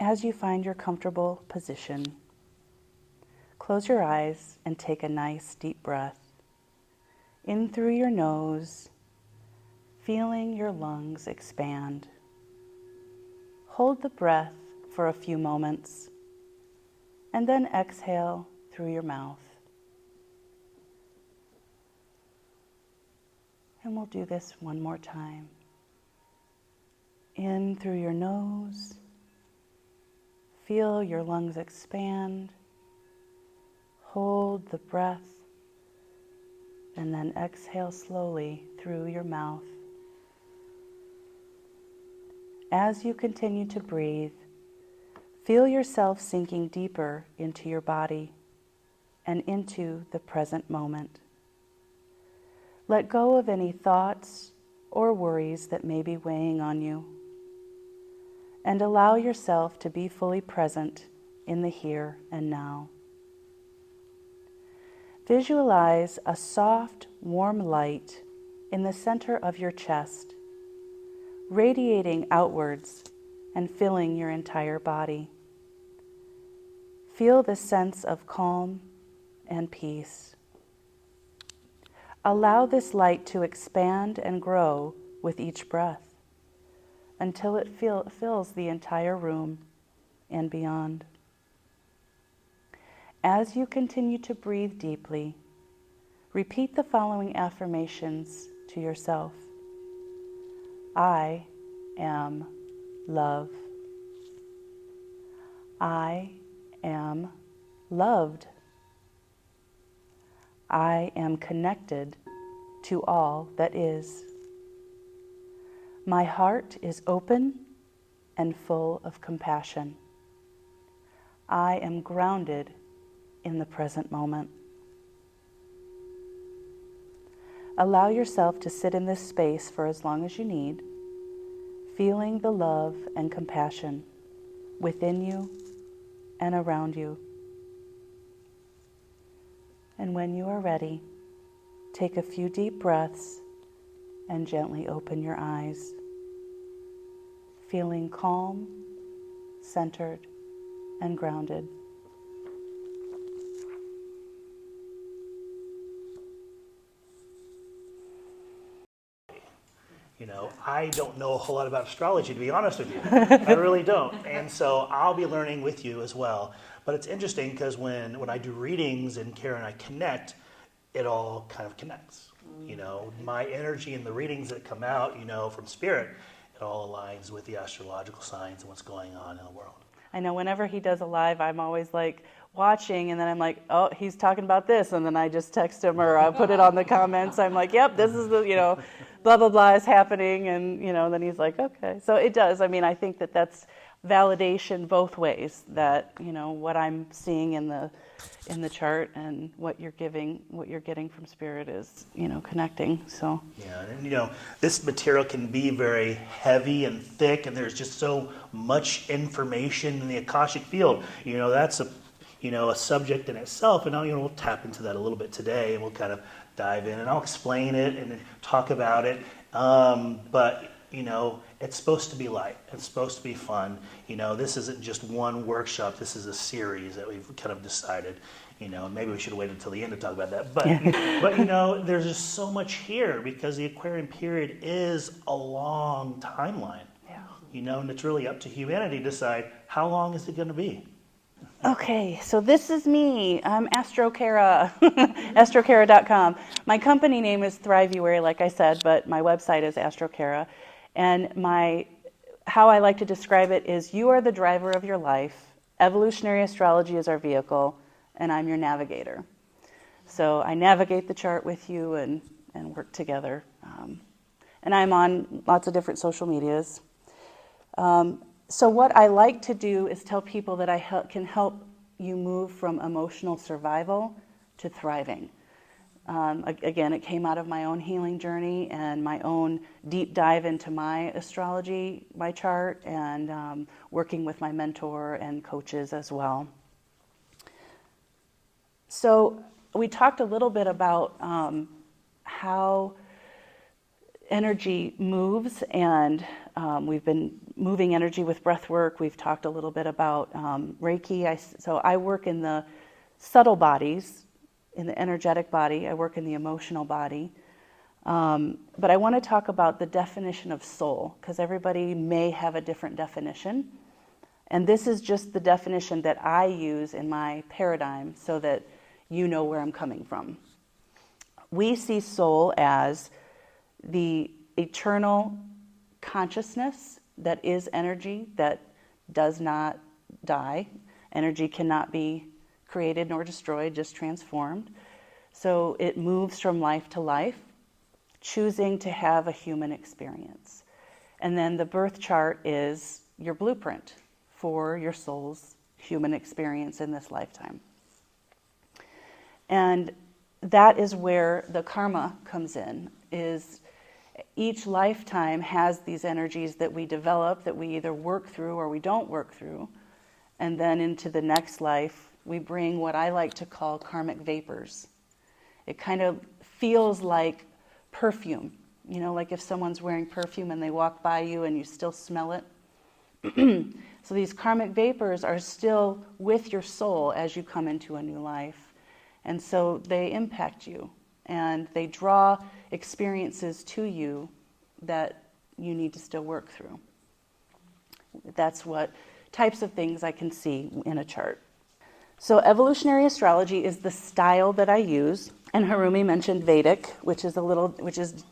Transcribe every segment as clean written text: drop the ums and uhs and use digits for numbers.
As you find your comfortable position, close your eyes and take a nice deep breath. In through your nose, feeling your lungs expand. Hold the breath for a few moments, and then exhale through your mouth. And we'll do this one more time. In through your nose, feel your lungs expand. Hold the breath, and then exhale slowly through your mouth. As you continue to breathe, feel yourself sinking deeper into your body and into the present moment. Let go of any thoughts or worries that may be weighing on you, and allow yourself to be fully present in the here and now. Visualize a soft, warm light in the center of your chest, radiating outwards and filling your entire body. Feel the sense of calm and peace. Allow this light to expand and grow with each breath until it fills the entire room and beyond. As you continue to breathe deeply, repeat the following affirmations to yourself. I am love. I am loved. I am connected to all that is. My heart is open and full of compassion. I am grounded in the present moment. Allow yourself to sit in this space for as long as you need, feeling the love and compassion within you and around you. And when you are ready, take a few deep breaths and gently open your eyes, feeling calm, centered, and grounded. You know, I don't know a whole lot about astrology, to be honest with you. I really don't. And so I'll be learning with you as well. But it's interesting because when I do readings and Kara and I connect, it all kind of connects. You know, my energy and the readings that come out, you know, from spirit, it all aligns with the astrological signs and what's going on in the world. I know whenever he does a live, I'm always like watching, and then I'm like, oh, he's talking about this, and then I just text him or I put it on the comments. I'm like, yep, this is the, you know, blah, blah, blah is happening, and, you know, then he's like, okay. So it does. I mean, I think that that's validation both ways, that, you know, what I'm seeing in the chart and what you're getting from spirit is, you know, connecting. So yeah, and you know, this material can be very heavy and thick, and there's just so much information in the Akashic field. You know, that's a subject in itself, and now, you know, we'll tap into that a little bit today, and we'll kind of dive in, and I'll explain it and talk about it. But you know, it's supposed to be light. It's supposed to be fun. You know, this isn't just one workshop. This is a series that we've kind of decided. You know, maybe we should wait until the end to talk about that. But, but you know, there's just so much here because the Aquarian period is a long timeline. Yeah. You know, and it's really up to humanity to decide how long is it going to be. Okay, so this is me. I'm AstroKara, astrokara.com. My company name is Thrivuary, like I said, but my website is AstroKara. And how I like to describe it is you are the driver of your life, evolutionary astrology is our vehicle, and I'm your navigator. So I navigate the chart with you and work together. And I'm on lots of different social medias. So what I like to do is tell people that I can help you move from emotional survival to thriving. Again, it came out of my own healing journey and my own deep dive into my astrology, my chart, and working with my mentor and coaches as well. So we talked a little bit about how energy moves and We've been moving energy with breath work. We've talked a little bit about Reiki. So I work in the subtle bodies, in the energetic body. I work in the emotional body. But I want to talk about the definition of soul, because everybody may have a different definition. And this is just the definition that I use in my paradigm so that you know where I'm coming from. We see soul as the eternal consciousness that is energy, that does not die. Energy cannot be created nor destroyed, just transformed. So it moves from life to life, choosing to have a human experience. And then the birth chart is your blueprint for your soul's human experience in this lifetime. And that is where the karma comes in, is each lifetime has these energies that we develop, that we either work through or we don't work through. And then into the next life, we bring what I like to call karmic vapors. It kind of feels like perfume. You know, like if someone's wearing perfume and they walk by you and you still smell it. So these karmic vapors are still with your soul as you come into a new life. And so they impact you and they draw experiences to you that you need to still work through. That's what types of things I can see in a chart. So evolutionary astrology is the style that I use. And Harumi mentioned Vedic, which is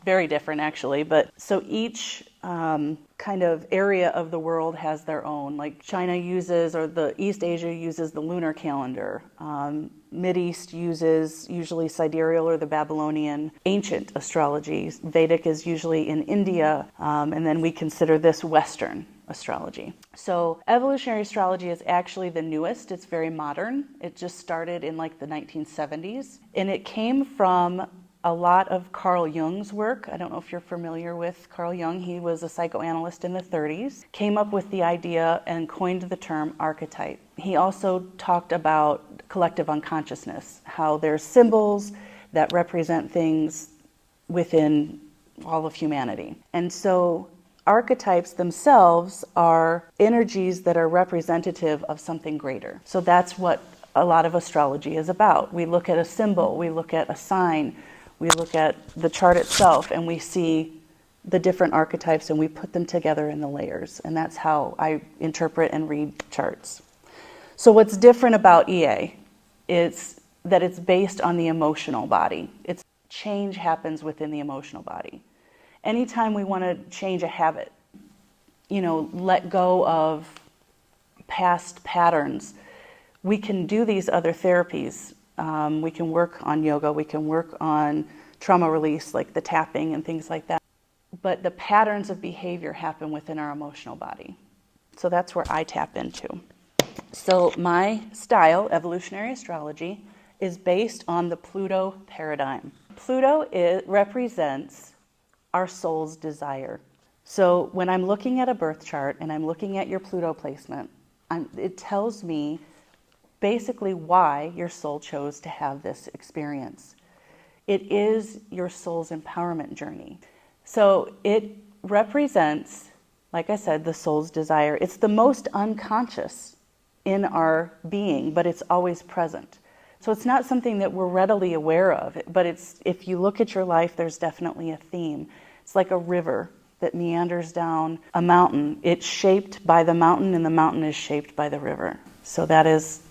very different actually. But so each kind of area of the world has their own. Like China uses, or the East Asia uses the lunar calendar. Mideast uses usually sidereal or the Babylonian ancient astrology. Vedic is usually in India, and then we consider this Western astrology. So evolutionary astrology is actually the newest. It's very modern. It just started in like the 1970s. And it came from a lot of Carl Jung's work. I don't know if you're familiar with Carl Jung. He was a psychoanalyst in the 30s, came up with the idea and coined the term archetype. He also talked about collective unconsciousness, how there's symbols that represent things within all of humanity. And so archetypes themselves are energies that are representative of something greater. So that's what a lot of astrology is about. We look at a symbol, we look at a sign, we look at the chart itself, and we see the different archetypes and we put them together in the layers. And that's how I interpret and read charts. So what's different about EA is that it's based on the emotional body. Change happens within the emotional body. Anytime we want to change a habit, let go of past patterns, we can do these other therapies. We can work on yoga, we can work on trauma release, like the tapping and things like that. But the patterns of behavior happen within our emotional body. So that's where I tap into. So my style, evolutionary astrology, is based on the Pluto paradigm. Pluto represents our soul's desire. So when I'm looking at a birth chart and I'm looking at your Pluto placement, it tells me basically why your soul chose to have this experience. It is your soul's empowerment journey. So it represents, like I said, the soul's desire. It's the most unconscious in our being, but it's always present. So it's not something that we're readily aware of, but if you look at your life, there's definitely a theme. It's like a river that meanders down a mountain. It's shaped by the mountain, and the mountain is shaped by the river. So that is,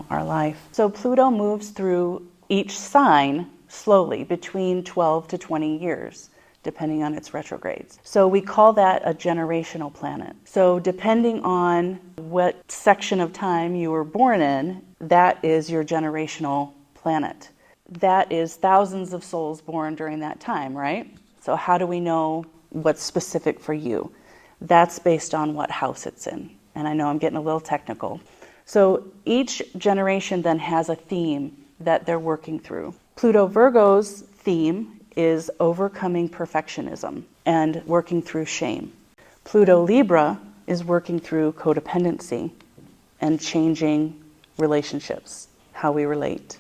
our life. So Pluto moves through each sign slowly, between 12 to 20 years, depending on its retrogrades. So we call that a generational planet. So depending on what section of time you were born in, that is your generational planet. That is thousands of souls born during that time, right? So how do we know what's specific for you? That's based on what house it's in. And I know I'm getting a little technical. So each generation then has a theme that they're working through. Pluto Virgo's theme is overcoming perfectionism and working through shame. Pluto Libra is working through codependency and changing relationships, how we relate.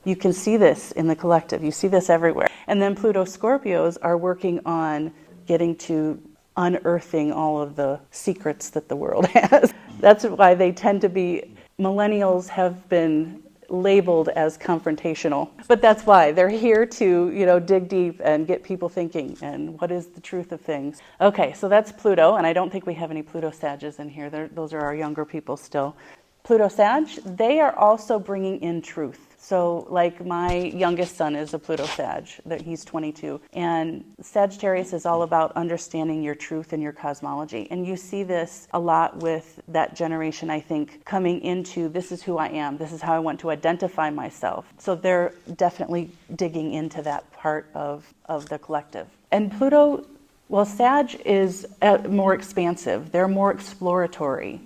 You can see this in the collective. You see this everywhere. And then Pluto Scorpios are working on getting to unearthing all of the secrets that the world has. That's why they tend to be, millennials have been labeled as confrontational. But that's why they're here to, dig deep and get people thinking and what is the truth of things. Okay, so that's Pluto, and I don't think we have any Pluto Sages in here. Those are our younger people still. Pluto Sag, they are also bringing in truth. So like my youngest son is a Pluto Sag, that he's 22. And Sagittarius is all about understanding your truth and your cosmology. And you see this a lot with that generation, I think, coming into this is who I am. This is how I want to identify myself. So they're definitely digging into that part of the collective. And Pluto, well, Sag is more expansive. They're more exploratory.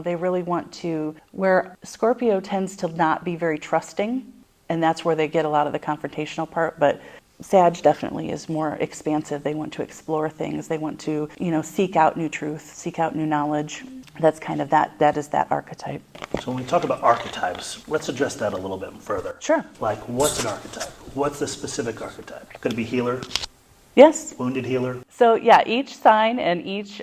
They really want to, where Scorpio tends to not be very trusting, and that's where they get a lot of the confrontational part, but Sag definitely is more expansive. They want to explore things. They want to, seek out new truth, seek out new knowledge. That's kind of that is that archetype. So when we talk about archetypes, let's address that a little bit further. Sure. Like, what's an archetype? What's the specific archetype? Could it be healer? Yes. Wounded healer? So yeah, each sign and each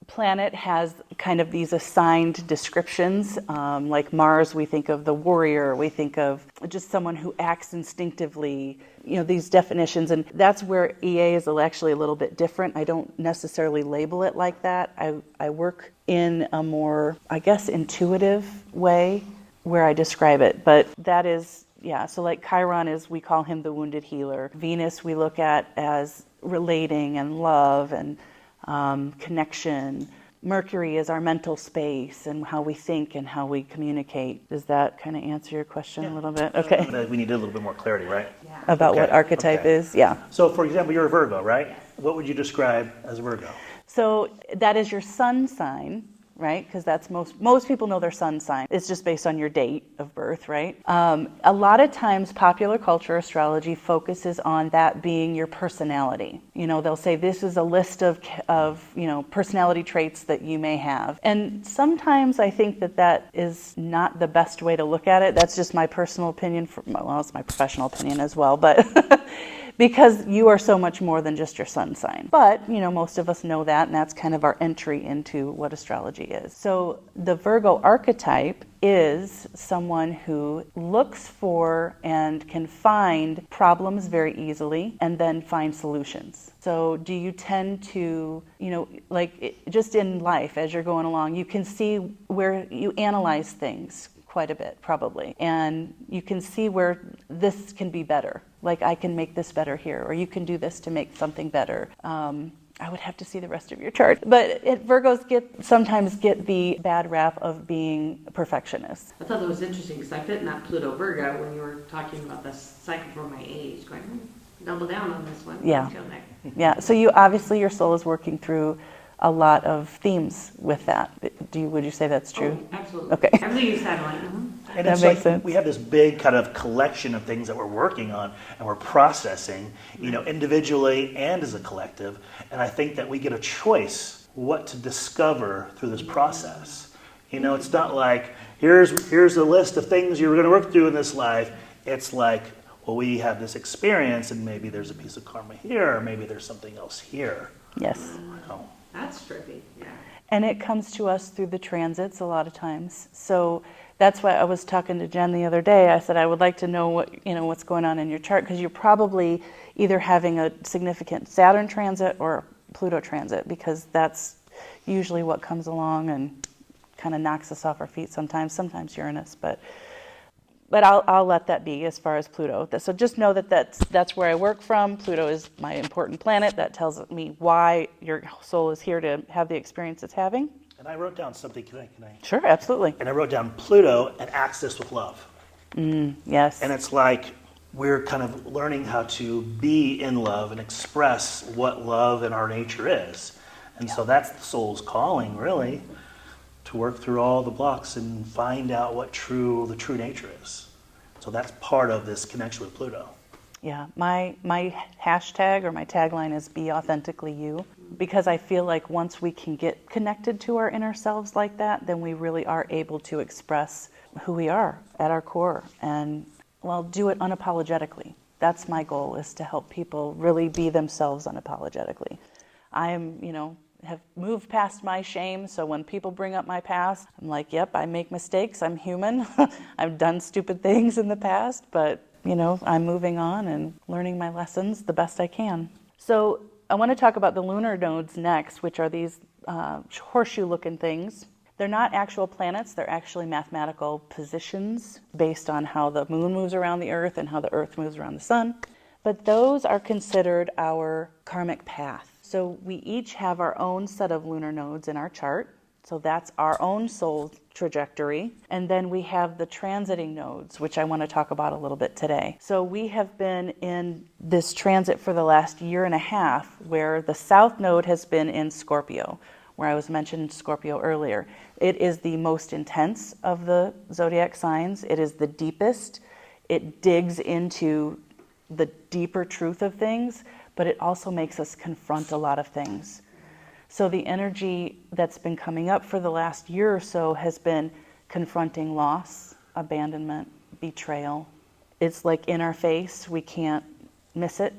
planet has kind of these assigned descriptions. Like Mars, we think of the warrior, we think of just someone who acts instinctively, these definitions. And that's where EA is actually a little bit different. I don't necessarily label it like that. I work in a more, I guess, intuitive way where I describe it. But that is, so like Chiron we call him the wounded healer. Venus we look at as relating and love and connection. Mercury is our mental space and how we think and how we communicate. Does that kind of answer your question a little bit? Okay. We need a little bit more clarity, right? Yeah. About what archetype is? Yeah. So, for example, you're a Virgo, right? Yes. What would you describe as a Virgo? So that is your sun sign, right? Because that's most people know their sun sign. It's just based on your date of birth, right? A lot of times popular culture astrology focuses on that being your personality. They'll say this is a list of personality traits that you may have. And sometimes I think that is not the best way to look at it. That's just my personal opinion. It's my professional opinion as well, but because you are so much more than just your sun sign. But, most of us know that, and that's kind of our entry into what astrology is. So the Virgo archetype is someone who looks for and can find problems very easily and then find solutions. So do you tend to, just in life as you're going along, you can see where you analyze things quite a bit, probably. And you can see where this can be better. Like, I can make this better here, or you can do this to make something better. I would have to see the rest of your chart. But Virgos sometimes get the bad rap of being perfectionists. I thought that was interesting because I fit in that Pluto Virgo when you were talking about the cycle for my age, going, double down on this one. Yeah. Yeah. So your soul is working through a lot of themes with that. Would you say that's true? Oh, absolutely. Okay. Everything you said, I'm like, And that it's makes like sense. We have this big kind of collection of things that we're working on and we're processing, individually and as a collective. And I think that we get a choice what to discover through this process. It's not like, here's a list of things you're going to work through in this life. It's like, well, we have this experience and maybe there's a piece of karma here, or maybe there's something else here. Yes. That's trippy, yeah. And it comes to us through the transits a lot of times. So that's why I was talking to Jen the other day. I said, I would like to know what's going on in your chart, because you're probably either having a significant Saturn transit or Pluto transit, because that's usually what comes along and kind of knocks us off our feet sometimes Uranus, but I'll let that be as far as Pluto. So just know that's where I work from. Pluto is my important planet. That tells me why your soul is here to have the experience it's having. And I wrote down something. Can I? Sure, absolutely. And I wrote down Pluto and access with love. Yes. And it's like we're kind of learning how to be in love and express what love and our nature is. And so that's the soul's calling, really, to work through all the blocks and find out what the true nature is. So that's part of this connection with Pluto. Yeah, my hashtag or my tagline is be authentically you, because I feel like once we can get connected to our inner selves like that, then we really are able to express who we are at our core and, do it unapologetically. That's my goal, is to help people really be themselves unapologetically. have moved past my shame. So when people bring up my past, I'm like, yep, I make mistakes. I'm human. I've done stupid things in the past, but I'm moving on and learning my lessons the best I can. So I want to talk about the lunar nodes next, which are these horseshoe-looking things. They're not actual planets. They're actually mathematical positions based on how the moon moves around the earth and how the earth moves around the sun. But those are considered our karmic path. So we each have our own set of lunar nodes in our chart. So that's our own soul trajectory. And then we have the transiting nodes, which I want to talk about a little bit today. So we have been in this transit for the last year and a half, where the south node has been in Scorpio, where I was mentioned Scorpio earlier. It is the most intense of the zodiac signs. It is the deepest. It digs into the deeper truth of things, but it also makes us confront a lot of things. So the energy that's been coming up for the last year or so has been confronting loss, abandonment, betrayal. It's like in our face. We can't miss it.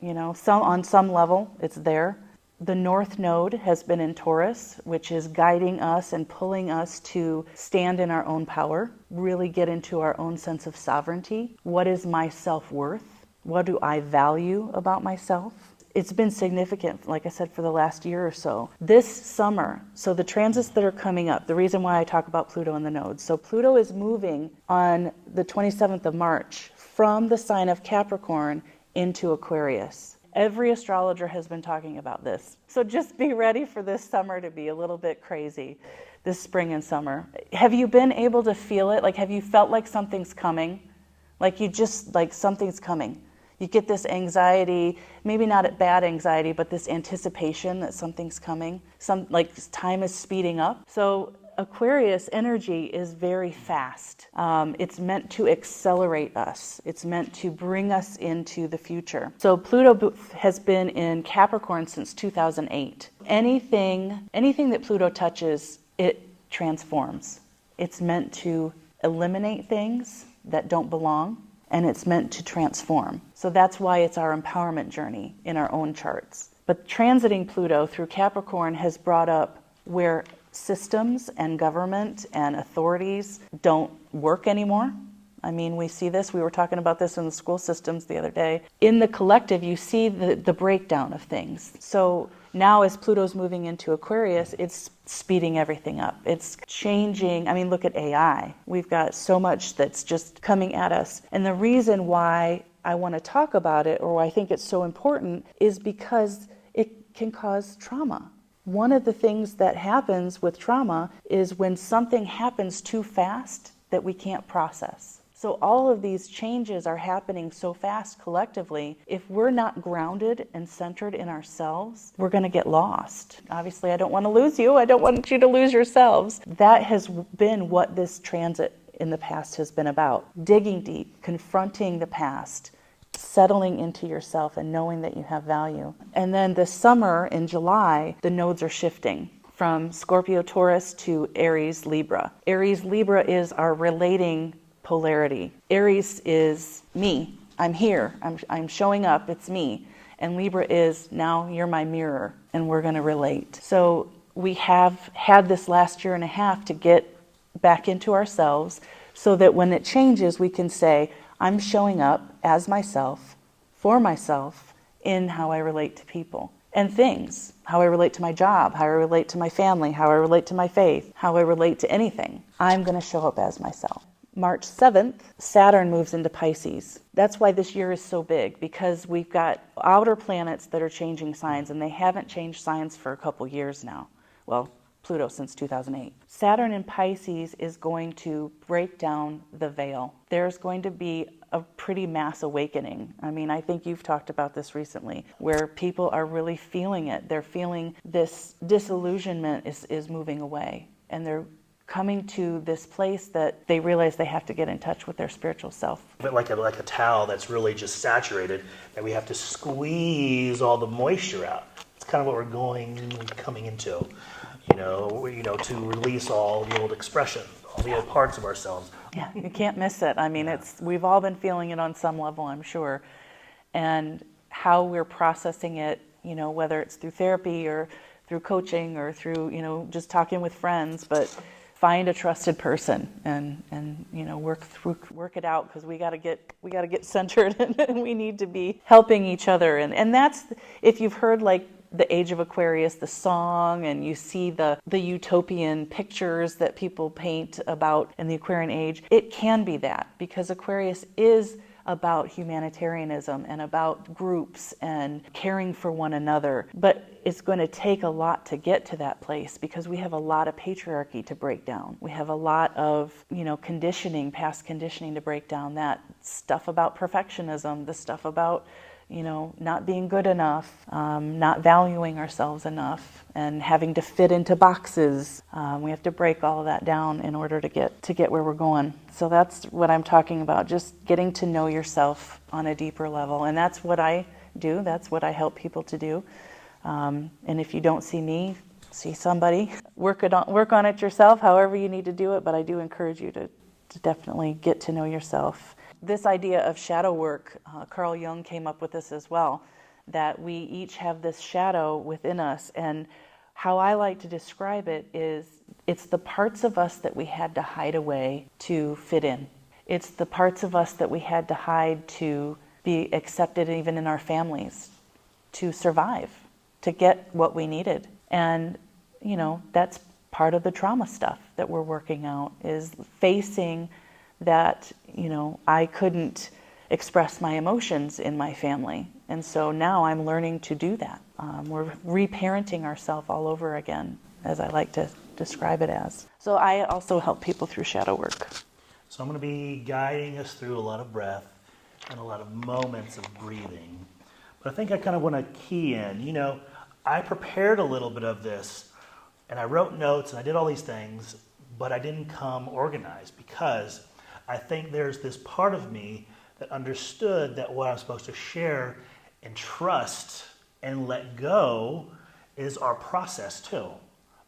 On some level, it's there. The North Node has been in Taurus, which is guiding us and pulling us to stand in our own power, really get into our own sense of sovereignty. What is my self-worth? What do I value about myself? It's been significant, like I said, for the last year or so. This summer, so the transits that are coming up, the reason why I talk about Pluto and the nodes. So Pluto is moving on the 27th of March from the sign of Capricorn into Aquarius. Every astrologer has been talking about this. So just be ready for this summer to be a little bit crazy, this spring and summer. Have you been able to feel it? Like, have you felt like something's coming? Like something's coming. You get this anxiety, maybe not a bad anxiety, but this anticipation that something's coming. Time is speeding up. So Aquarius energy is very fast. It's meant to accelerate us. It's meant to bring us into the future. So Pluto has been in Capricorn since 2008. Anything that Pluto touches, it transforms. It's meant to eliminate things that don't belong, and it's meant to transform. So that's why it's our empowerment journey in our own charts. But transiting Pluto through Capricorn has brought up where systems and government and authorities don't work anymore. I mean, we see this. We were talking about this in the school systems the other day. In the collective, you see the breakdown of things. So now as Pluto's moving into Aquarius, it's speeding everything up. It's changing. I mean, look at AI. We've got so much that's just coming at us. And the reason why I want to talk about it, or why I think it's so important, is because it can cause trauma. One of the things that happens with trauma is when something happens too fast that we can't process. So all of these changes are happening so fast collectively. If we're not grounded and centered in ourselves, we're going to get lost. Obviously, I don't want to lose you. I don't want you to lose yourselves. That has been what this transit in the past has been about. Digging deep, confronting the past, settling into yourself and knowing that you have value. And then this summer in July, the nodes are shifting from Scorpio Taurus to Aries Libra. Aries Libra is our relating polarity. Aries is me. I'm here. I'm showing up. It's me. And Libra is, now you're my mirror and we're going to relate. So we have had this last year and a half to get back into ourselves so that when it changes, we can say, I'm showing up as myself, for myself, in how I relate to people and things, how I relate to my job, how I relate to my family, how I relate to my faith, how I relate to anything. I'm going to show up as myself. March 7th, Saturn moves into Pisces. That's why this year is so big, because we've got outer planets that are changing signs, and they haven't changed signs for a couple years now. Well, Pluto since 2008. Saturn in Pisces is going to break down the veil. There's going to be a pretty mass awakening. I mean, I think you've talked about this recently, where people are really feeling it. They're feeling this disillusionment is moving away, and they're coming to this place that they realize they have to get in touch with their spiritual self. But like a towel that's really just saturated, that we have to squeeze all the moisture out. It's kind of what we're coming into, to release all the old expression, all the old parts of ourselves. Yeah, you can't miss it. I mean, we've all been feeling it on some level, I'm sure. And how we're processing it, whether it's through therapy or through coaching or through, just talking with friends, but find a trusted person and work it out, because we got to get centered and we need to be helping each other. And that's, if you've heard like the Age of Aquarius, the song, and you see the utopian pictures that people paint about in the Aquarian age, it can be that, because Aquarius is about humanitarianism and about groups and caring for one another. But it's going to take a lot to get to that place, because we have a lot of patriarchy to break down. We have a lot of, conditioning, past conditioning to break down. That stuff about perfectionism, the stuff about not being good enough, not valuing ourselves enough, and having to fit into boxes. We have to break all of that down in order to get where we're going. So that's what I'm talking about, just getting to know yourself on a deeper level. And that's what I do. That's what I help people to do. And if you don't see me, see somebody. Work on it yourself, however you need to do it. But I do encourage you to definitely get to know yourself. This idea of shadow work, Carl Jung came up with this as well, that we each have this shadow within us. And how I like to describe it is, it's the parts of us that we had to hide away to fit in. It's the parts of us that we had to hide to be accepted even in our families, to survive, to get what we needed. And, that's part of the trauma stuff that we're working out, is facing that, I couldn't express my emotions in my family. And so now I'm learning to do that. We're reparenting ourselves all over again, as I like to describe it as. So I also help people through shadow work. So I'm going to be guiding us through a lot of breath and a lot of moments of breathing. But I think I kind of want to key in. I prepared a little bit of this, and I wrote notes, and I did all these things, but I didn't come organized, because I think there's this part of me that understood that what I'm supposed to share and trust and let go is our process too,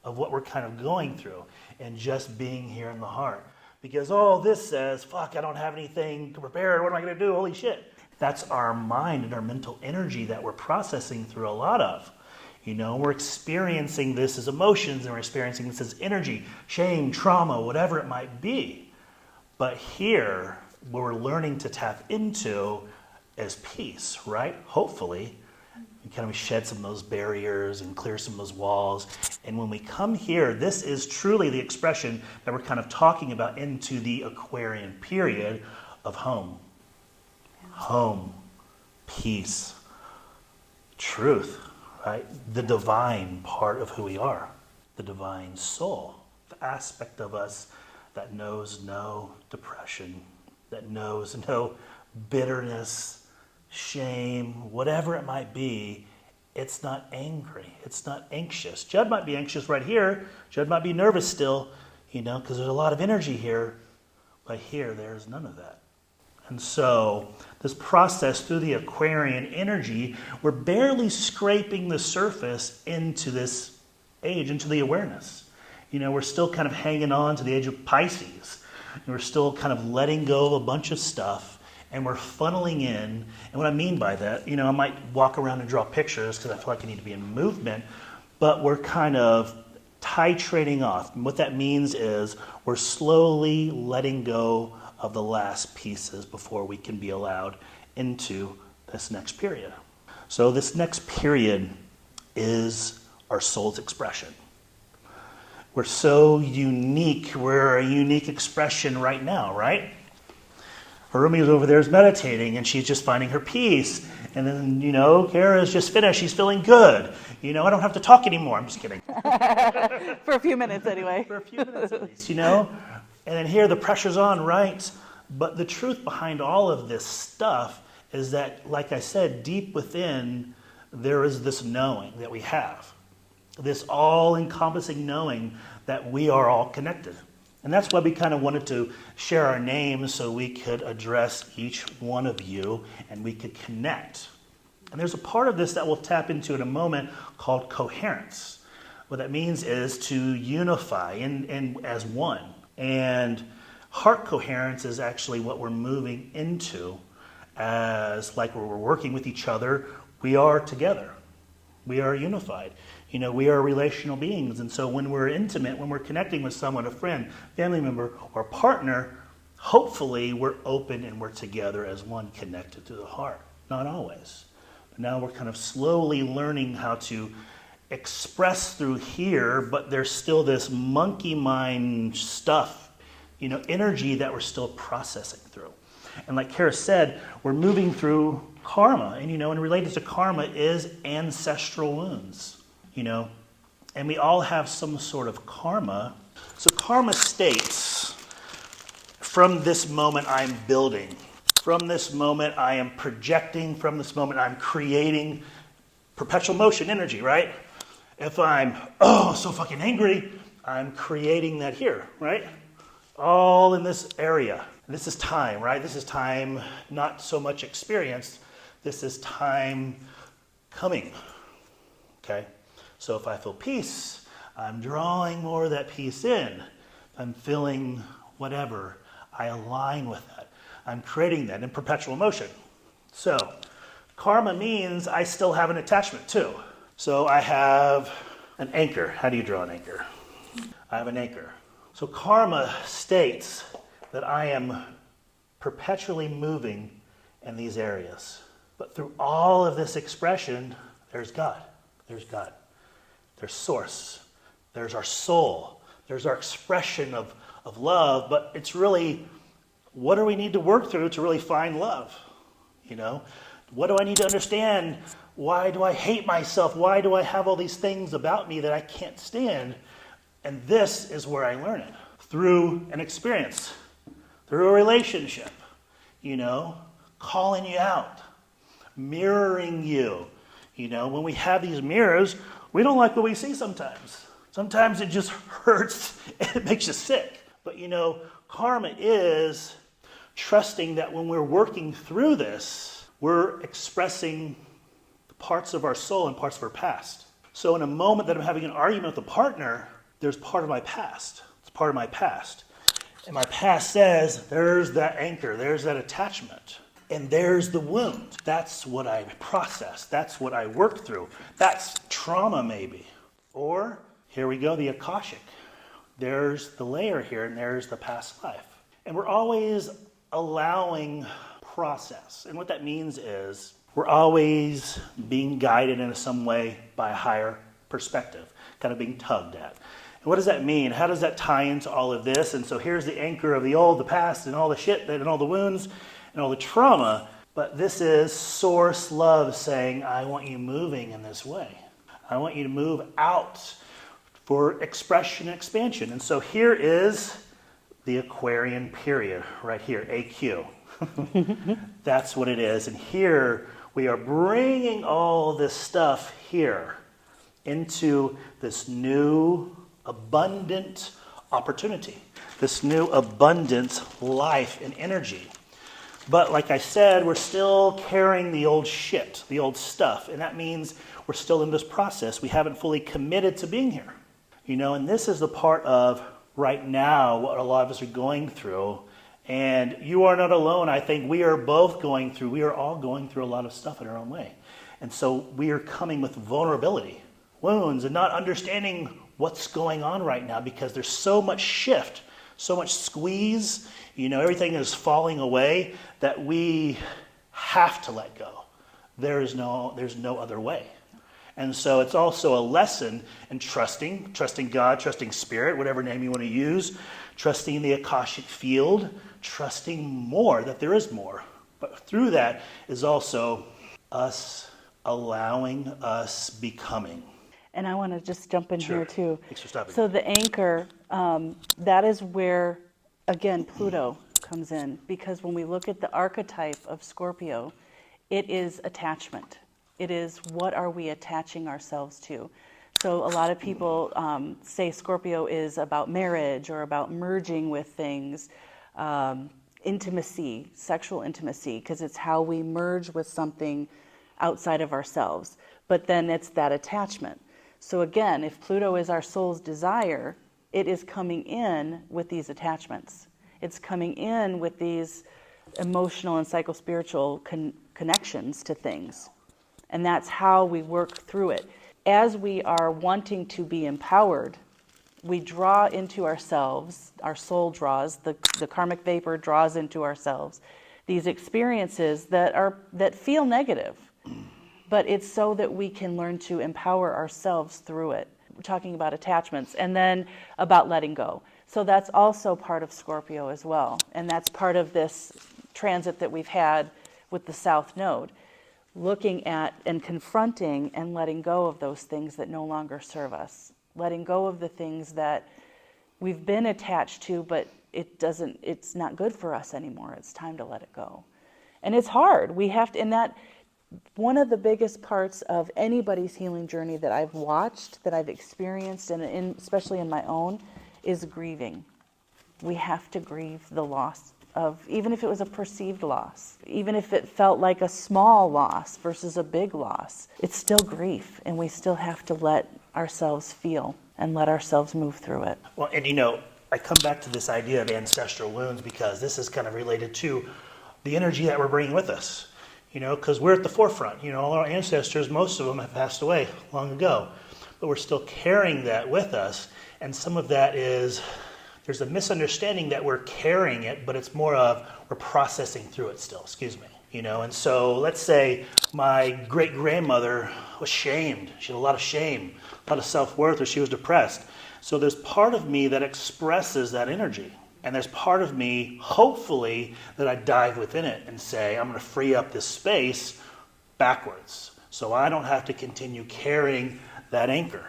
of what we're kind of going through and just being here in the heart. Because, this says, fuck, I don't have anything prepared. What am I going to do? Holy shit. That's our mind and our mental energy that we're processing through a lot of. We're experiencing this as emotions, and we're experiencing this as energy, shame, trauma, whatever it might be. But here, what we're learning to tap into is peace, right? Hopefully, we kind of shed some of those barriers and clear some of those walls. And when we come here, this is truly the expression that we're kind of talking about into the Aquarian period of home. Home, peace, truth, right? The divine part of who we are, the divine soul, the aspect of us that knows no depression, that knows no bitterness, shame, whatever it might be. It's not angry. It's not anxious. Judd might be anxious right here. Judd might be nervous still, because there's a lot of energy here. But here, there's none of that. And so this process through the Aquarian energy, we're barely scraping the surface into this age, into the awareness. We're still kind of hanging on to the age of Pisces. And we're still kind of letting go of a bunch of stuff, and we're funneling in. And what I mean by that, I might walk around and draw pictures because I feel like I need to be in movement, but we're kind of titrating off. And what that means is we're slowly letting go of the last pieces before we can be allowed into this next period. So this next period is our soul's expression. We're so unique. We're a unique expression right now, right? Harumi over there is meditating, and she's just finding her peace. And then, Kara's just finished. She's feeling good. I don't have to talk anymore. I'm just kidding. For a few minutes anyway. For a few minutes at least, And then here the pressure's on, right? But the truth behind all of this stuff is that, like I said, deep within, there is this knowing that we have. This all-encompassing knowing that we are all connected. And that's why we kind of wanted to share our names so we could address each one of you and we could connect. And there's a part of this that we'll tap into in a moment called coherence. What that means is to unify and as one. And heart coherence is actually what we're moving into as, like, we're working with each other, we are together. We are unified. We are relational beings. And so when we're intimate, when we're connecting with someone, a friend, family member, or partner, hopefully we're open and we're together as one, connected to the heart. Not always. But now we're kind of slowly learning how to express through here, but there's still this monkey mind stuff, energy that we're still processing through. And like Kara said, we're moving through karma. And related to karma is ancestral wounds, And we all have some sort of karma. So karma states, from this moment I'm building. From this moment I am projecting. From this moment I'm creating perpetual motion energy, right? If I'm, so fucking angry, I'm creating that here, right? All in this area. This is time, right? This is time not so much experienced. This is time coming, okay? So if I feel peace, I'm drawing more of that peace in. I'm feeling whatever. I align with that. I'm creating that in perpetual motion. So karma means I still have an attachment too. So I have an anchor. How do you draw an anchor? I have an anchor. So karma states that I am perpetually moving in these areas. But through all of this expression, there's God. There's God. There's source. There's our soul. There's our expression of love. But it's really, what do we need to work through to really find love? What do I need to understand? Why do I hate myself? Why do I have all these things about me that I can't stand? And this is where I learn it. Through an experience. Through a relationship. Calling you out. Mirroring you. When we have these mirrors, we don't like what we see sometimes. Sometimes it just hurts and it makes you sick. But karma is trusting that when we're working through this, we're expressing parts of our soul and parts of our past. So in a moment that I'm having an argument with a partner, there's part of my past. It's part of my past. And my past says, there's that anchor, there's that attachment. And there's the wound. That's what I process. That's what I work through. That's trauma maybe. Or, here we go, the Akashic. There's the layer here, and there's the past life. And we're always allowing process. And what that means is we're always being guided in some way by a higher perspective, kind of being tugged at. And what does that mean? How does that tie into all of this? And so here's the anchor of the old, the past, and all the shit, and all the wounds, and all the trauma. But this is source love saying, I want you moving in this way. I want you to move out for expression and expansion. And so here is the Aquarian period, right here, AQ. That's what it is. And here we are bringing all this stuff here into this new abundant opportunity, this new abundant life and energy. But like I said, we're still carrying the old shit, the old stuff. And that means we're still in this process. We haven't fully committed to being here. And this is the part of right now what a lot of us are going through. And you are not alone. I think we are all going through a lot of stuff in our own way. And so we are coming with vulnerability, wounds, and not understanding what's going on right now because there's so much shift, so much squeeze. Everything is falling away that we have to let go. There's no other way. And so it's also a lesson in trusting God, trusting Spirit, whatever name you want to use, trusting the Akashic field, trusting more, that there is more. But through that is also us allowing us becoming. And I want to just jump in here too. Thanks for stopping. So the anchor, that is where, again, Pluto comes in. Because when we look at the archetype of Scorpio, it is attachment. It is what are we attaching ourselves to. So a lot of people say Scorpio is about marriage or about merging with things, intimacy, sexual intimacy, because it's how we merge with something outside of ourselves. But then it's that attachment. So again, if Pluto is our soul's desire, it is coming in with these attachments. It's coming in with these emotional and psychospiritual connections to things. And that's how we work through it. as we are wanting to be empowered, we draw into ourselves, our soul draws, the karmic vapor draws into ourselves these experiences that feel negative. But it's so that we can learn to empower ourselves through it. We're talking about attachments and then about letting go. So that's also part of Scorpio as well. And that's part of this transit that we've had with the South Node. Looking at and confronting and letting go of those things that no longer serve us. Letting go of the things that we've been attached to, but it's not good for us anymore. It's time to let it go. And it's hard. We have to, and that, one of the biggest parts of anybody's healing journey that I've watched, that I've experienced, and especially in my own, is grieving. We have to grieve the loss of, even if it was a perceived loss, even if it felt like a small loss versus a big loss, it's still grief, and we still have to let ourselves feel and let ourselves move through it. Well, and I come back to this idea of ancestral wounds because this is kind of related to the energy that we're bringing with us. Because we're at the forefront. All our ancestors, most of them have passed away long ago. But we're still carrying that with us. And some of that is, there's a misunderstanding that we're carrying it, but it's more of we're processing through it still, And so let's say my great-grandmother was shamed. She had a lot of shame, a lot of self-worth, or she was depressed. So there's part of me that expresses that energy. And there's part of me, hopefully, that I dive within it and say, I'm going to free up this space backwards. So I don't have to continue carrying that anchor.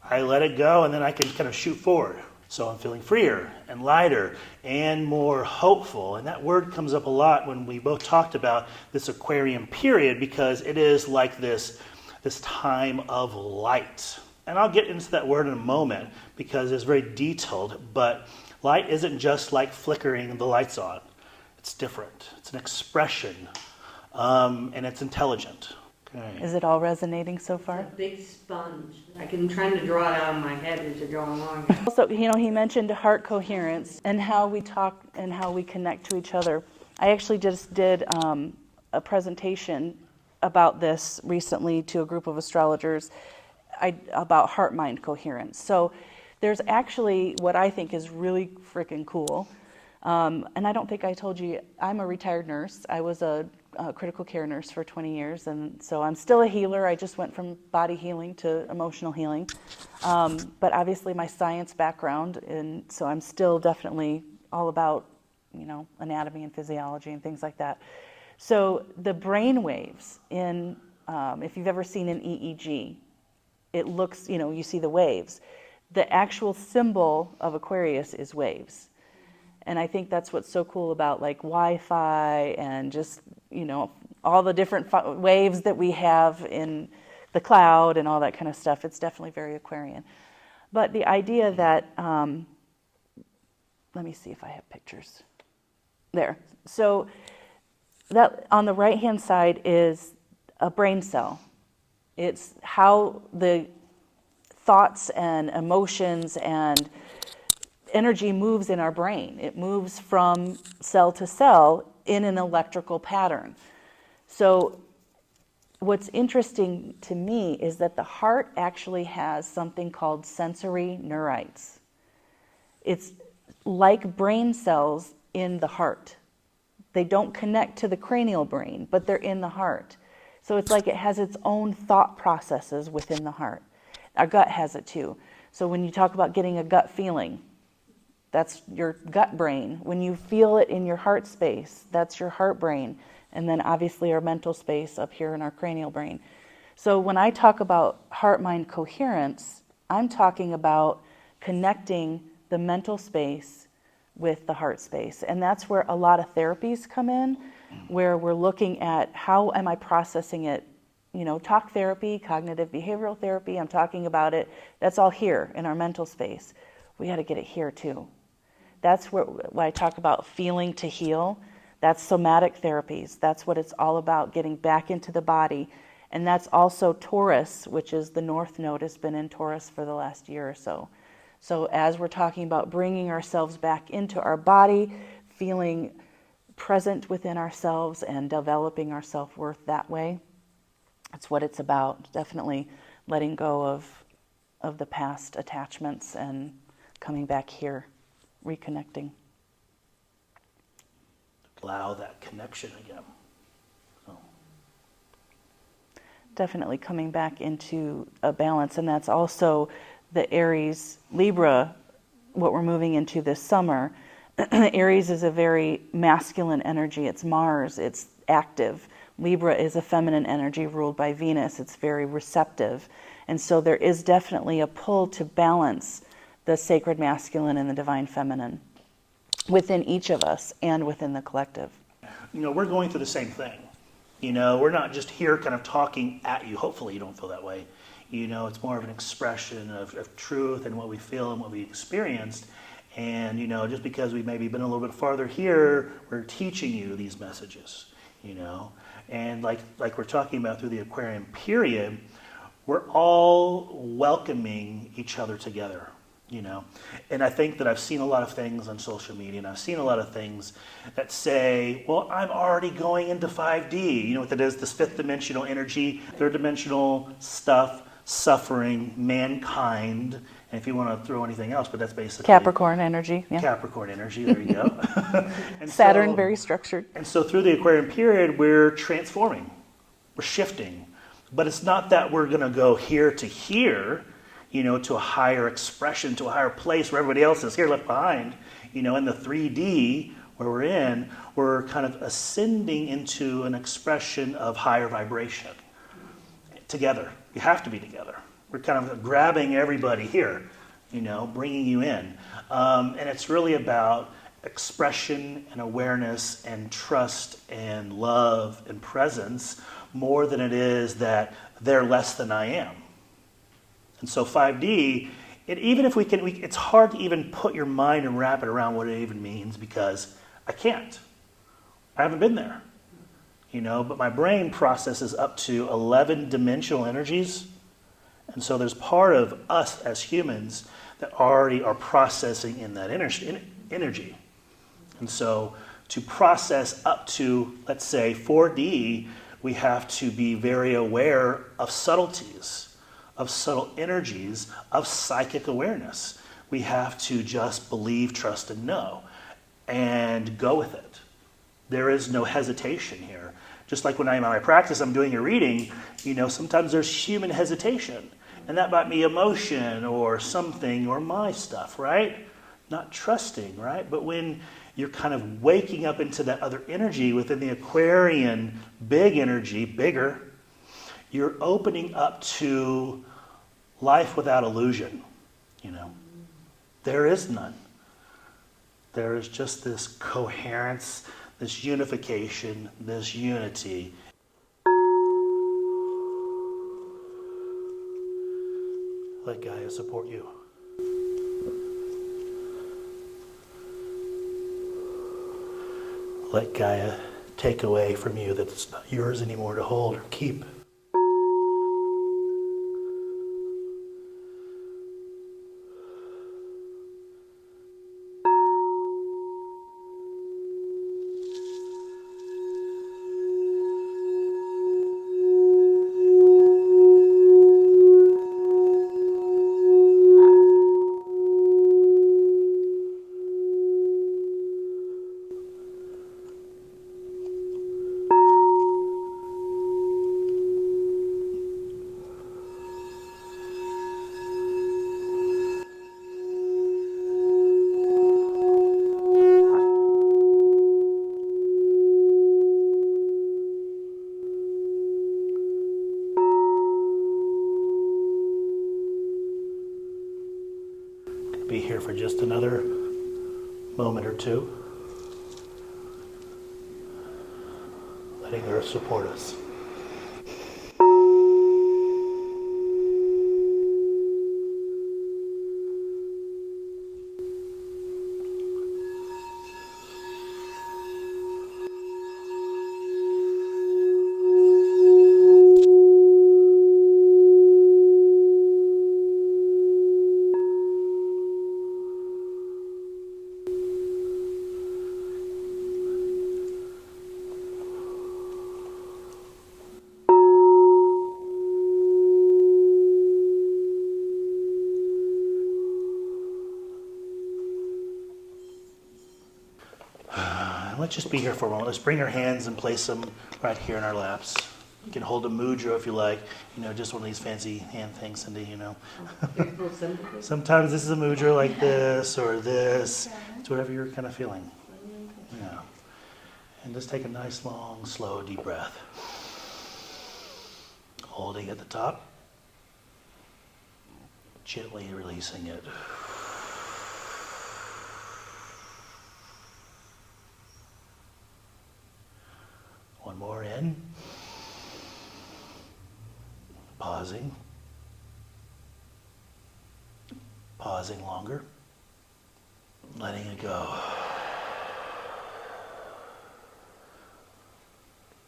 I let it go, and then I can kind of shoot forward. So I'm feeling freer and lighter and more hopeful. And that word comes up a lot when we both talked about this Aquarian period, because it is like this time of light. And I'll get into that word in a moment because it's very detailed, but light isn't just like flickering the lights on. It's different. It's an expression, and it's intelligent. Okay. Is it all resonating so far? It's a big sponge. I'm trying to draw it out of my head as you're going along. Also, he mentioned heart coherence and how we talk and how we connect to each other. I actually just did a presentation about this recently to a group of astrologers about heart-mind coherence. So there's actually what I think is really freaking cool. And I don't think I told you, I'm a retired nurse. I was a critical care nurse for 20 years, and so I'm still a healer. I just went from body healing to emotional healing. But obviously my science background, and so I'm still definitely all about, anatomy and physiology and things like that. So the brain waves in, if you've ever seen an EEG, it looks, you see the waves. The actual symbol of Aquarius is waves. And I think that's what's so cool about like Wi-Fi and just, all the different waves that we have in the cloud and all that kind of stuff. It's definitely very Aquarian. But the idea that, let me see if I have pictures. There. So that on the right-hand side is a brain cell. It's how the thoughts and emotions and energy moves in our brain. It moves from cell to cell in an electrical pattern. So what's interesting to me is that the heart actually has something called sensory neurites. It's like brain cells in the heart. They don't connect to the cranial brain, but they're in the heart. So it's like it has its own thought processes within the heart. Our gut has it too. So when you talk about getting a gut feeling, that's your gut brain. When you feel it in your heart space, that's your heart brain. And then obviously our mental space up here in our cranial brain. So when I talk about heart-mind coherence, I'm talking about connecting the mental space with the heart space. And that's where a lot of therapies come in, where we're looking at how am I processing it. Talk therapy, cognitive behavioral therapy, I'm talking about it. That's all here in our mental space. We got to get it here too. That's where when I talk about feeling to heal, that's somatic therapies. That's what it's all about, getting back into the body. And that's also Taurus, which is the North Node, has been in Taurus for the last year or so. So as we're talking about bringing ourselves back into our body, feeling present within ourselves and developing our self-worth that way, that's what it's about. Definitely letting go of the past attachments and coming back here, reconnecting. Allow that connection again. So. Definitely coming back into a balance, and that's also the Aries Libra, what we're moving into this summer. Aries is a very masculine energy. It's Mars, it's active. Libra is a feminine energy ruled by Venus. It's very receptive. And so there is definitely a pull to balance the sacred masculine and the divine feminine within each of us and within the collective. You know, we're going through the same thing. You know, we're not just here kind of talking at you. Hopefully you don't feel that way. You know, it's more of an expression of truth and what we feel and what we experienced. And, you know, just because we've maybe been a little bit farther here, we're teaching you these messages, you know. And like we're talking about through the Aquarian period, we're all welcoming each other together, you know. And I think that I've seen a lot of things on social media, and I've seen a lot of things that say, well, I'm already going into 5D. You know what that is? This fifth dimensional energy, third dimensional stuff, suffering, mankind, and if you want to throw anything else, but that's basically Capricorn energy. Yeah. Capricorn energy, there you go. And Saturn, so, very structured. and so through the Aquarian period, we're transforming, we're shifting. But it's not that we're going to go here to here, you know, to a higher expression, to a higher place where everybody else is here left behind. You know, in the 3D where we're in, we're kind of ascending into an expression of higher vibration together. You have to be together. We're kind of grabbing everybody here, you know, bringing you in. And it's really about expression and awareness and trust and love and presence more than it is that they're less than I am. And so 5D, even if we can, it's hard to even put your mind and wrap it around what it even means because I can't. I haven't been there, you know, but my brain processes up to 11 dimensional energies. And so there's part of us as humans that already are processing in that energy. And so to process up to, let's say, 4D, we have to be very aware of subtleties, of subtle energies, of psychic awareness. We have to just believe, trust, and know, and go with it. There is no hesitation here. Just like when I'm in my practice, I'm doing a reading, you know, sometimes there's human hesitation. And that might be emotion or something or my stuff, right? Not trusting, right? But when you're kind of waking up into that other energy within the Aquarian big energy, bigger, you're opening up to life without illusion, you know. There is none. There is just this coherence, this unification, this unity. Let Gaia support you. Let Gaia take away from you that it's not yours anymore to hold or keep. Be here for just another moment or two, letting Earth support us. let's just be here for a moment. Let's bring our hands and place them right here in our laps. You can hold a mudra if you like, just one of these fancy hand things, Cindy, Sometimes this is a mudra like this or this. It's whatever you're kind of feeling. Yeah. And just take a nice, long, slow, deep breath. Holding at the top. Gently releasing it. One more in. Pausing. Pausing longer. Letting it go.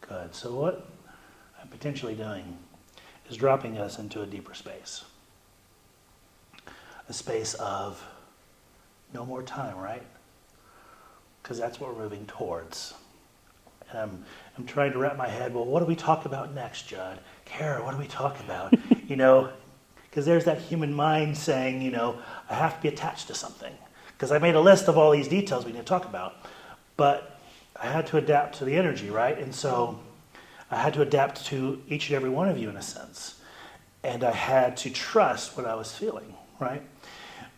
Good. So what I'm potentially doing is dropping us into a deeper space. A space of no more time, right? Because that's what we're moving towards. And I'm trying to wrap my head, well, what do we talk about next, Judd? Kara, what do we talk about? Because there's that human mind saying, I have to be attached to something. Because I made a list of all these details we need to talk about. But I had to adapt to the energy, right? And so I had to adapt to each and every one of you in a sense. And I had to trust what I was feeling, right?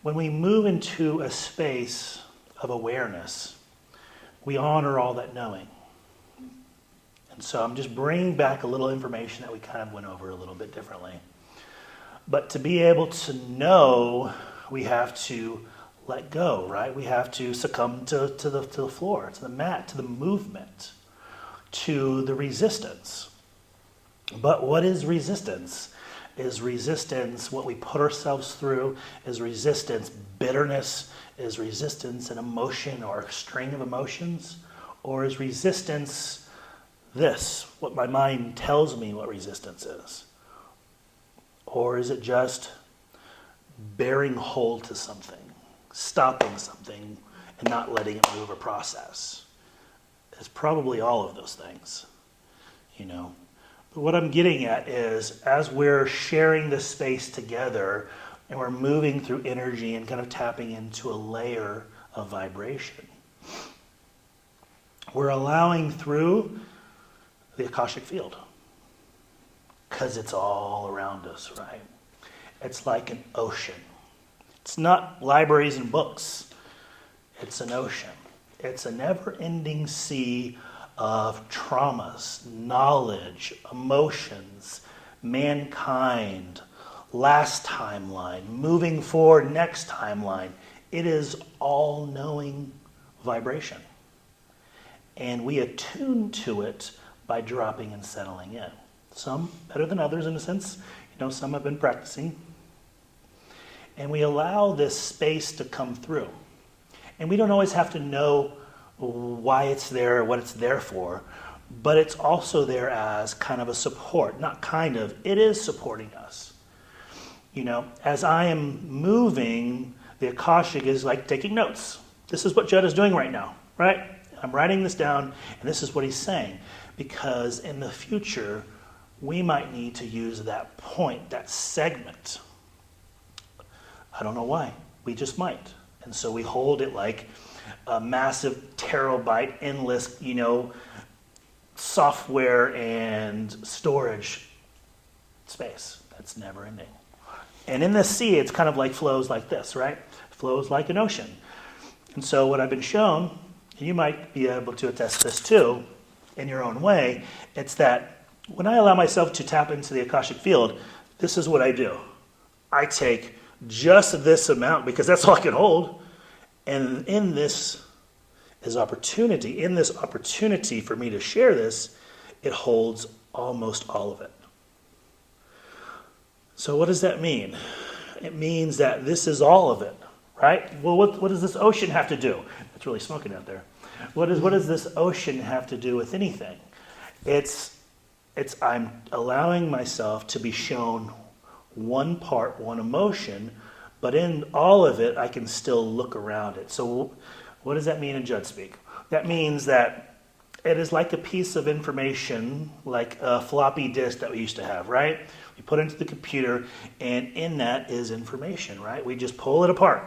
When we move into a space of awareness, we honor all that knowing. And so I'm just bringing back a little information that we kind of went over a little bit differently. But to be able to know, we have to let go, right? We have to succumb to the floor, to the mat, to the movement, to the resistance. But what is resistance? Is resistance what we put ourselves through? Is resistance bitterness? Is resistance an emotion or a string of emotions? Or is resistance this, what my mind tells me what resistance is? Or is it just bearing hold to something, stopping something, and not letting it move or process? It's probably all of those things, But what I'm getting at is, as we're sharing this space together, and we're moving through energy and kind of tapping into a layer of vibration, we're allowing through the Akashic field, because it's all around us, right? It's like an ocean. It's not libraries and books. It's an ocean. It's a never-ending sea of traumas, knowledge, emotions, mankind, last timeline, moving forward, next timeline. It is all-knowing vibration. And we attune to it by dropping and settling in. Some better than others in a sense. Some have been practicing. And we allow this space to come through. And we don't always have to know why it's there or what it's there for, but it's also there as kind of a support. Not kind of, it is supporting us. As I am moving, the Akashic is like taking notes. This is what Judd is doing right now, right? I'm writing this down, and this is what he's saying. Because in the future, we might need to use that point, that segment. I don't know why. We just might. And so we hold it like a massive terabyte, endless, software and storage space that's never ending. And in the sea, it's kind of like flows like this, right? Flows like an ocean. And so what I've been shown, and you might be able to attest to this too, in your own way, it's that when I allow myself to tap into the Akashic field, this is what I do. I take just this amount, because that's all I can hold, and in this is opportunity. In this opportunity for me to share this, it holds almost all of it. So what does that mean? It means that this is all of it, right? Well, what does this ocean have to do? It's really smoking out there. What does this ocean have to do with anything? It's I'm allowing myself to be shown one part, one emotion, but in all of it, I can still look around it. So what does that mean in Judd speak? That means that it is like a piece of information, like a floppy disk that we used to have, right? We put it into the computer, and in that is information, right? We just pull it apart.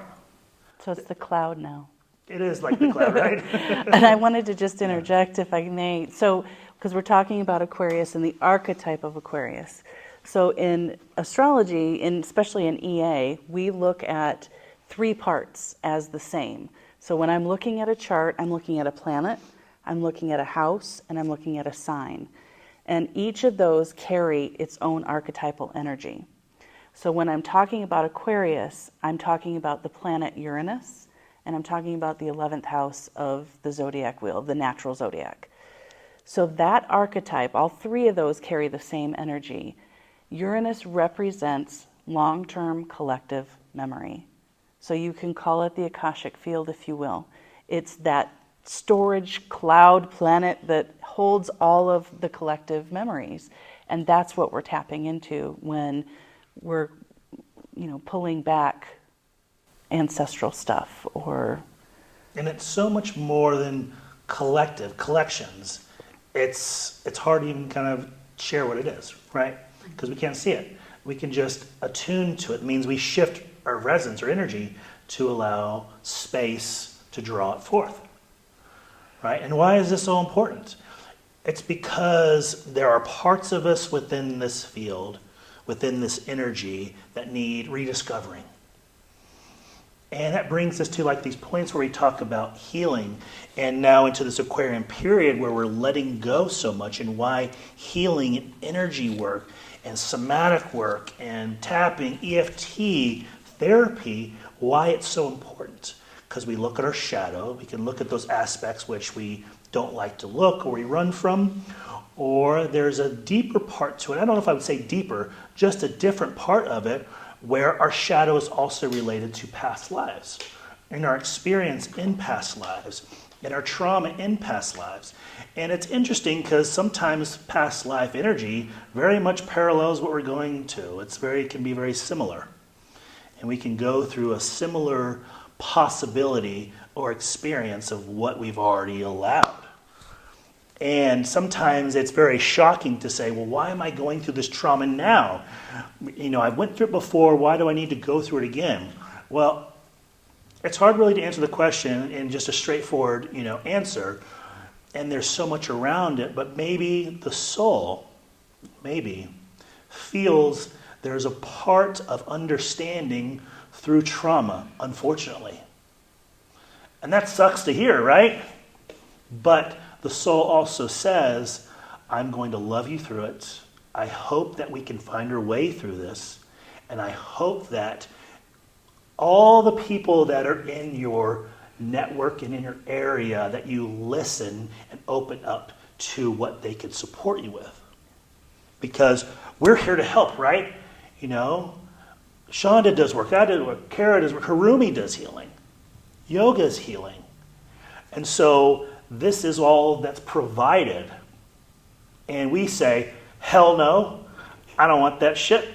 So it's the cloud now. It is like the cloud, right? And I wanted to just interject, if I may. So, because we're talking about Aquarius and the archetype of Aquarius. So, in astrology, especially in EA, we look at 3 parts as the same. So, when I'm looking at a chart, I'm looking at a planet, I'm looking at a house, and I'm looking at a sign. And each of those carry its own archetypal energy. So, when I'm talking about Aquarius, I'm talking about the planet Uranus, and I'm talking about the 11th house of the zodiac wheel, the natural zodiac. So that archetype, all 3 of those carry the same energy. Uranus represents long-term collective memory. So you can call it the Akashic field, if you will. It's that storage cloud planet that holds all of the collective memories. And that's what we're tapping into when we're, pulling back ancestral stuff And it's so much more than collections. It's hard to even kind of share what it is, right? Because we can't see it. We can just attune to it. It means we shift our resonance or energy to allow space to draw it forth, right? And why is this so important? It's because there are parts of us within this field, within this energy, that need rediscovering. And that brings us to like these points where we talk about healing, and now into this Aquarian period where we're letting go so much, and why healing and energy work and somatic work and tapping, EFT, therapy, why it's so important. Because we look at our shadow, we can look at those aspects which we don't like to look or we run from, or there's a deeper part to it. I don't know if I would say deeper, just a different part of it, where our shadow is also related to past lives, and our experience in past lives, and our trauma in past lives. And it's interesting because sometimes past life energy very much parallels what we're going to. It can be very similar. And we can go through a similar possibility or experience of what we've already allowed. And sometimes it's very shocking to say, well, why am I going through this trauma now? I went through it before, why do I need to go through it again? Well, it's hard really to answer the question in just a straightforward, answer. And there's so much around it, but maybe the soul, feels there's a part of understanding through trauma, unfortunately. And that sucks to hear, right? But the soul also says, I'm going to love you through it. I hope that we can find our way through this. And I hope that all the people that are in your network and in your area, that you listen and open up to what they can support you with. Because we're here to help, right? Shonda does work, I do work, Kara does work, Harumi does healing. Yoga is healing. And so this is all that's provided. And we say, hell no, I don't want that shit.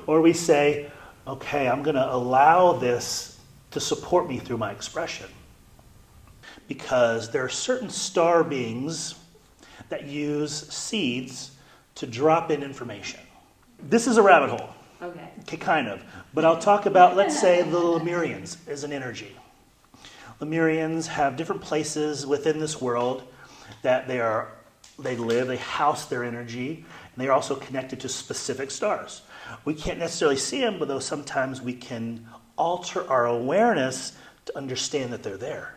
Or we say, okay, I'm going to allow this to support me through my expression. Because there are certain star beings that use seeds to drop in information. This is a rabbit hole. Okay, kind of. But I'll talk about, let's say, the Lemurians as an energy. Lemurians have different places within this world that they live, they house their energy, and they are also connected to specific stars. We can't necessarily see them, but though sometimes we can alter our awareness to understand that they're there.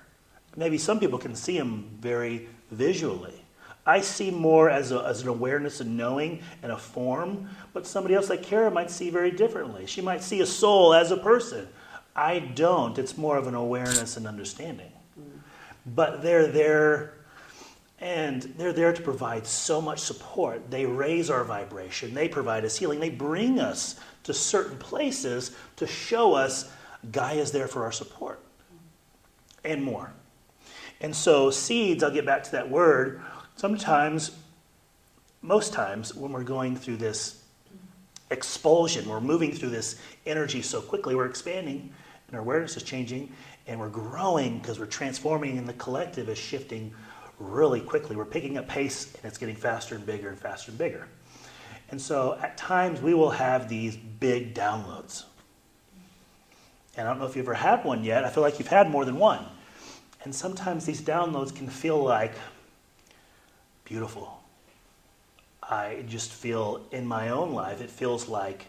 Maybe some people can see them very visually. I see more as an awareness and knowing and a form, but somebody else like Kara might see very differently. She might see a soul as a person. I don't. It's more of an awareness and understanding. But they're there, and they're there to provide so much support. They raise our vibration. They provide us healing. They bring us to certain places to show us Gaia's there for our support and more. And so seeds, I'll get back to that word, most times when we're going through this expulsion, we're moving through this energy so quickly, we're expanding, and our awareness is changing, and we're growing because we're transforming, and the collective is shifting really quickly. We're picking up pace, and it's getting faster and bigger and faster and bigger. And so at times we will have these big downloads. And I don't know if you've ever had one yet. I feel like you've had more than one. And sometimes these downloads can feel like beautiful. I just feel in my own life, it feels like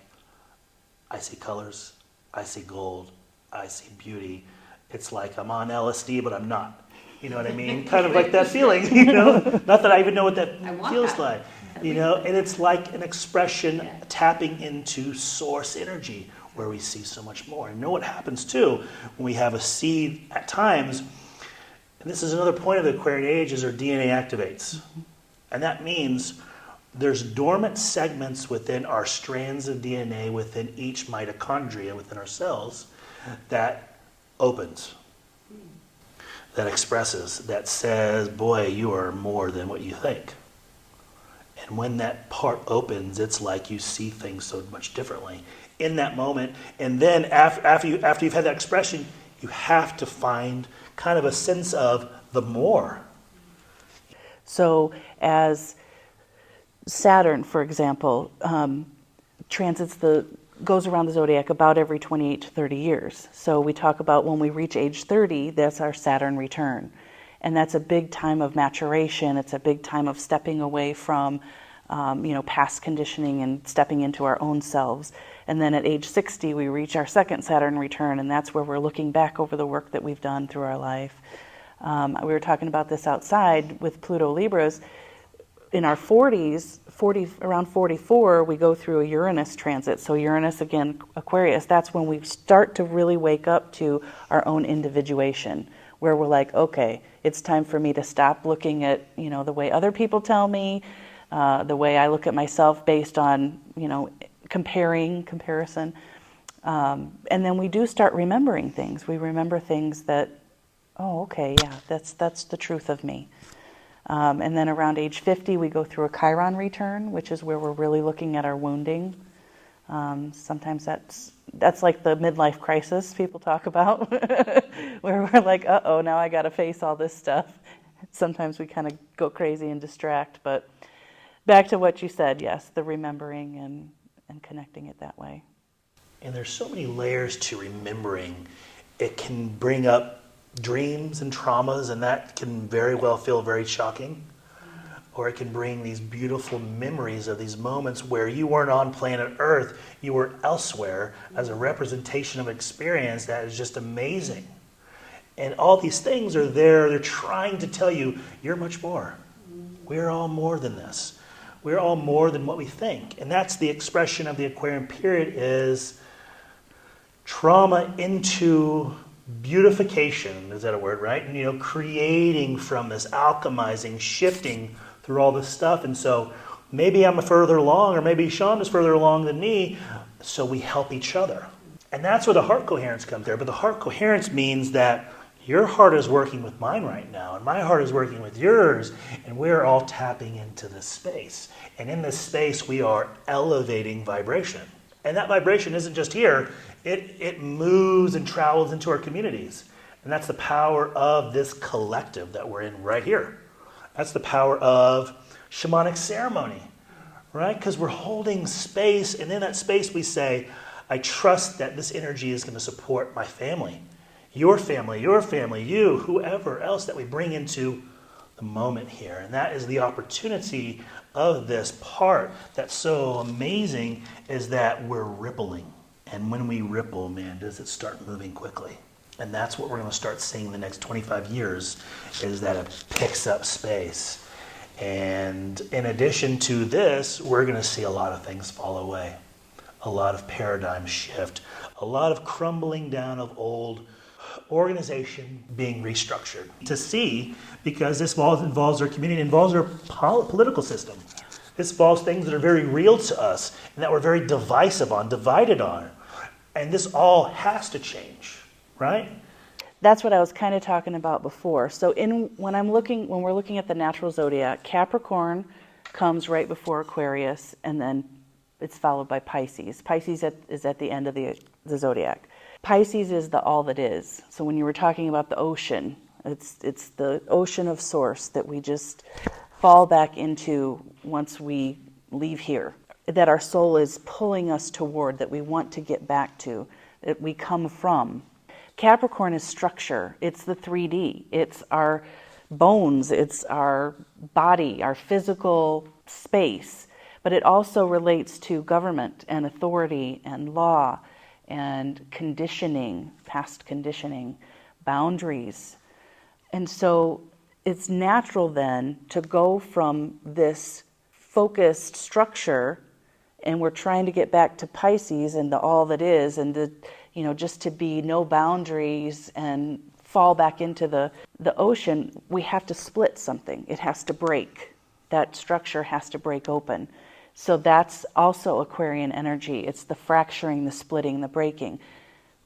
I see colors, I see gold, I see beauty. It's like I'm on LSD, but I'm not. You know what I mean? Kind of like that feeling, you know? Not that I even know what that feels that. like. You know, and it's like an expression tapping into source energy where we see so much more. And you know what happens too when we have a seed at times, and this is another point of the Aquarian age, is our DNA activates. And that means there's dormant segments within our strands of DNA within each mitochondria within our cells that opens, that expresses, that says, boy, you are more than what you think. And when that part opens, it's like you see things so much differently in that moment. And then after you've had that expression, you have to find kind of a sense of the more. So as Saturn, for example, goes around the zodiac about every 28 to 30 years. So we talk about when we reach age 30, that's our Saturn return. And that's a big time of maturation. It's a big time of stepping away from, past conditioning and stepping into our own selves. And then at age 60, we reach our second Saturn return, and that's where we're looking back over the work that we've done through our life. We were talking about this outside with Pluto Libras. In our 40s, around 44, we go through a Uranus transit. So Uranus, again, Aquarius, that's when we start to really wake up to our own individuation, where we're like, okay, it's time for me to stop looking at, the way other people tell me, the way I look at myself based on, comparison. And then we do start remembering things. We remember things that, oh, okay, yeah, that's the truth of me. And then around age 50, we go through a Chiron return, which is where we're really looking at our wounding. Sometimes that's like the midlife crisis people talk about, where we're like, uh-oh, now I got to face all this stuff. Sometimes we kind of go crazy and distract, but back to what you said, yes, the remembering and connecting it that way. And there's so many layers to remembering. It can bring up dreams and traumas, and that can very well feel very shocking. Or it can bring these beautiful memories of these moments where you weren't on planet Earth, you were elsewhere as a representation of experience that is just amazing. And all these things are there, they're trying to tell you, you're much more. We're all more than this. We're all more than what we think. And that's the expression of the Aquarian period, is trauma into beautification. Is that a word, right? And, creating from this, alchemizing, shifting through all this stuff. And so maybe I'm further along, or maybe Sean is further along than me, so we help each other. And that's where the heart coherence comes there. But the heart coherence means that your heart is working with mine right now, and my heart is working with yours, and we're all tapping into this space. And in this space, we are elevating vibration. And that vibration isn't just here, it moves and travels into our communities. And that's the power of this collective that we're in right here. That's the power of shamanic ceremony, right? Because we're holding space, and in that space we say, I trust that this energy is going to support my family, you, whoever else that we bring into the moment here. And that is the opportunity of this part that's so amazing, is that we're rippling. And when we ripple, man, does it start moving quickly. And that's what we're going to start seeing the next 25 years, is that it picks up space. And in addition to this, we're going to see a lot of things fall away. A lot of paradigm shift. A lot of crumbling down of old organization being restructured. To see, because this involves our community, involves our political system. This involves things that are very real to us and that we're very divided on. And this all has to change, right? That's what I was kind of talking about before. So when we're looking at the natural zodiac, Capricorn comes right before Aquarius, and then it's followed by Pisces. Pisces is at the end of the zodiac. Pisces is the all that is. So when you were talking about the ocean, it's the ocean of source that we just fall back into once we leave here, that our soul is pulling us toward, that we want to get back to, that we come from. Capricorn is structure. It's the 3D. It's our bones. It's our body, our physical space. But it also relates to government and authority and law and conditioning, past conditioning, boundaries. And so it's natural then to go from this focused structure, and we're trying to get back to Pisces and the all that is, and the, just to be no boundaries and fall back into the ocean. We have to split something. It has to break. That structure has to break open. So that's also Aquarian energy. It's the fracturing, the splitting, the breaking.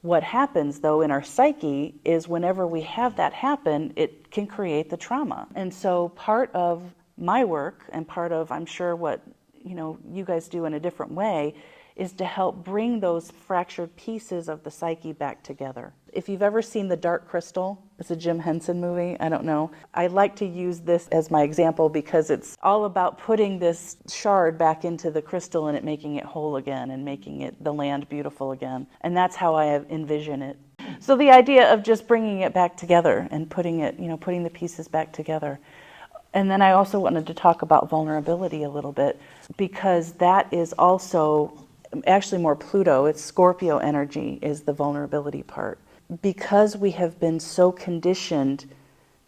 What happens, though, in our psyche is whenever we have that happen, it can create the trauma. And so part of my work, and part of, I'm sure, what you guys do in a different way, is to help bring those fractured pieces of the psyche back together. If you've ever seen The Dark Crystal, it's a Jim Henson movie, I don't know. I like to use this as my example because it's all about putting this shard back into the crystal and it making it whole again and making it the land beautiful again. And that's how I envision it. So the idea of just bringing it back together and putting the pieces back together. And then I also wanted to talk about vulnerability a little bit, because that is also actually more Pluto. It's Scorpio energy is the vulnerability part. Because we have been so conditioned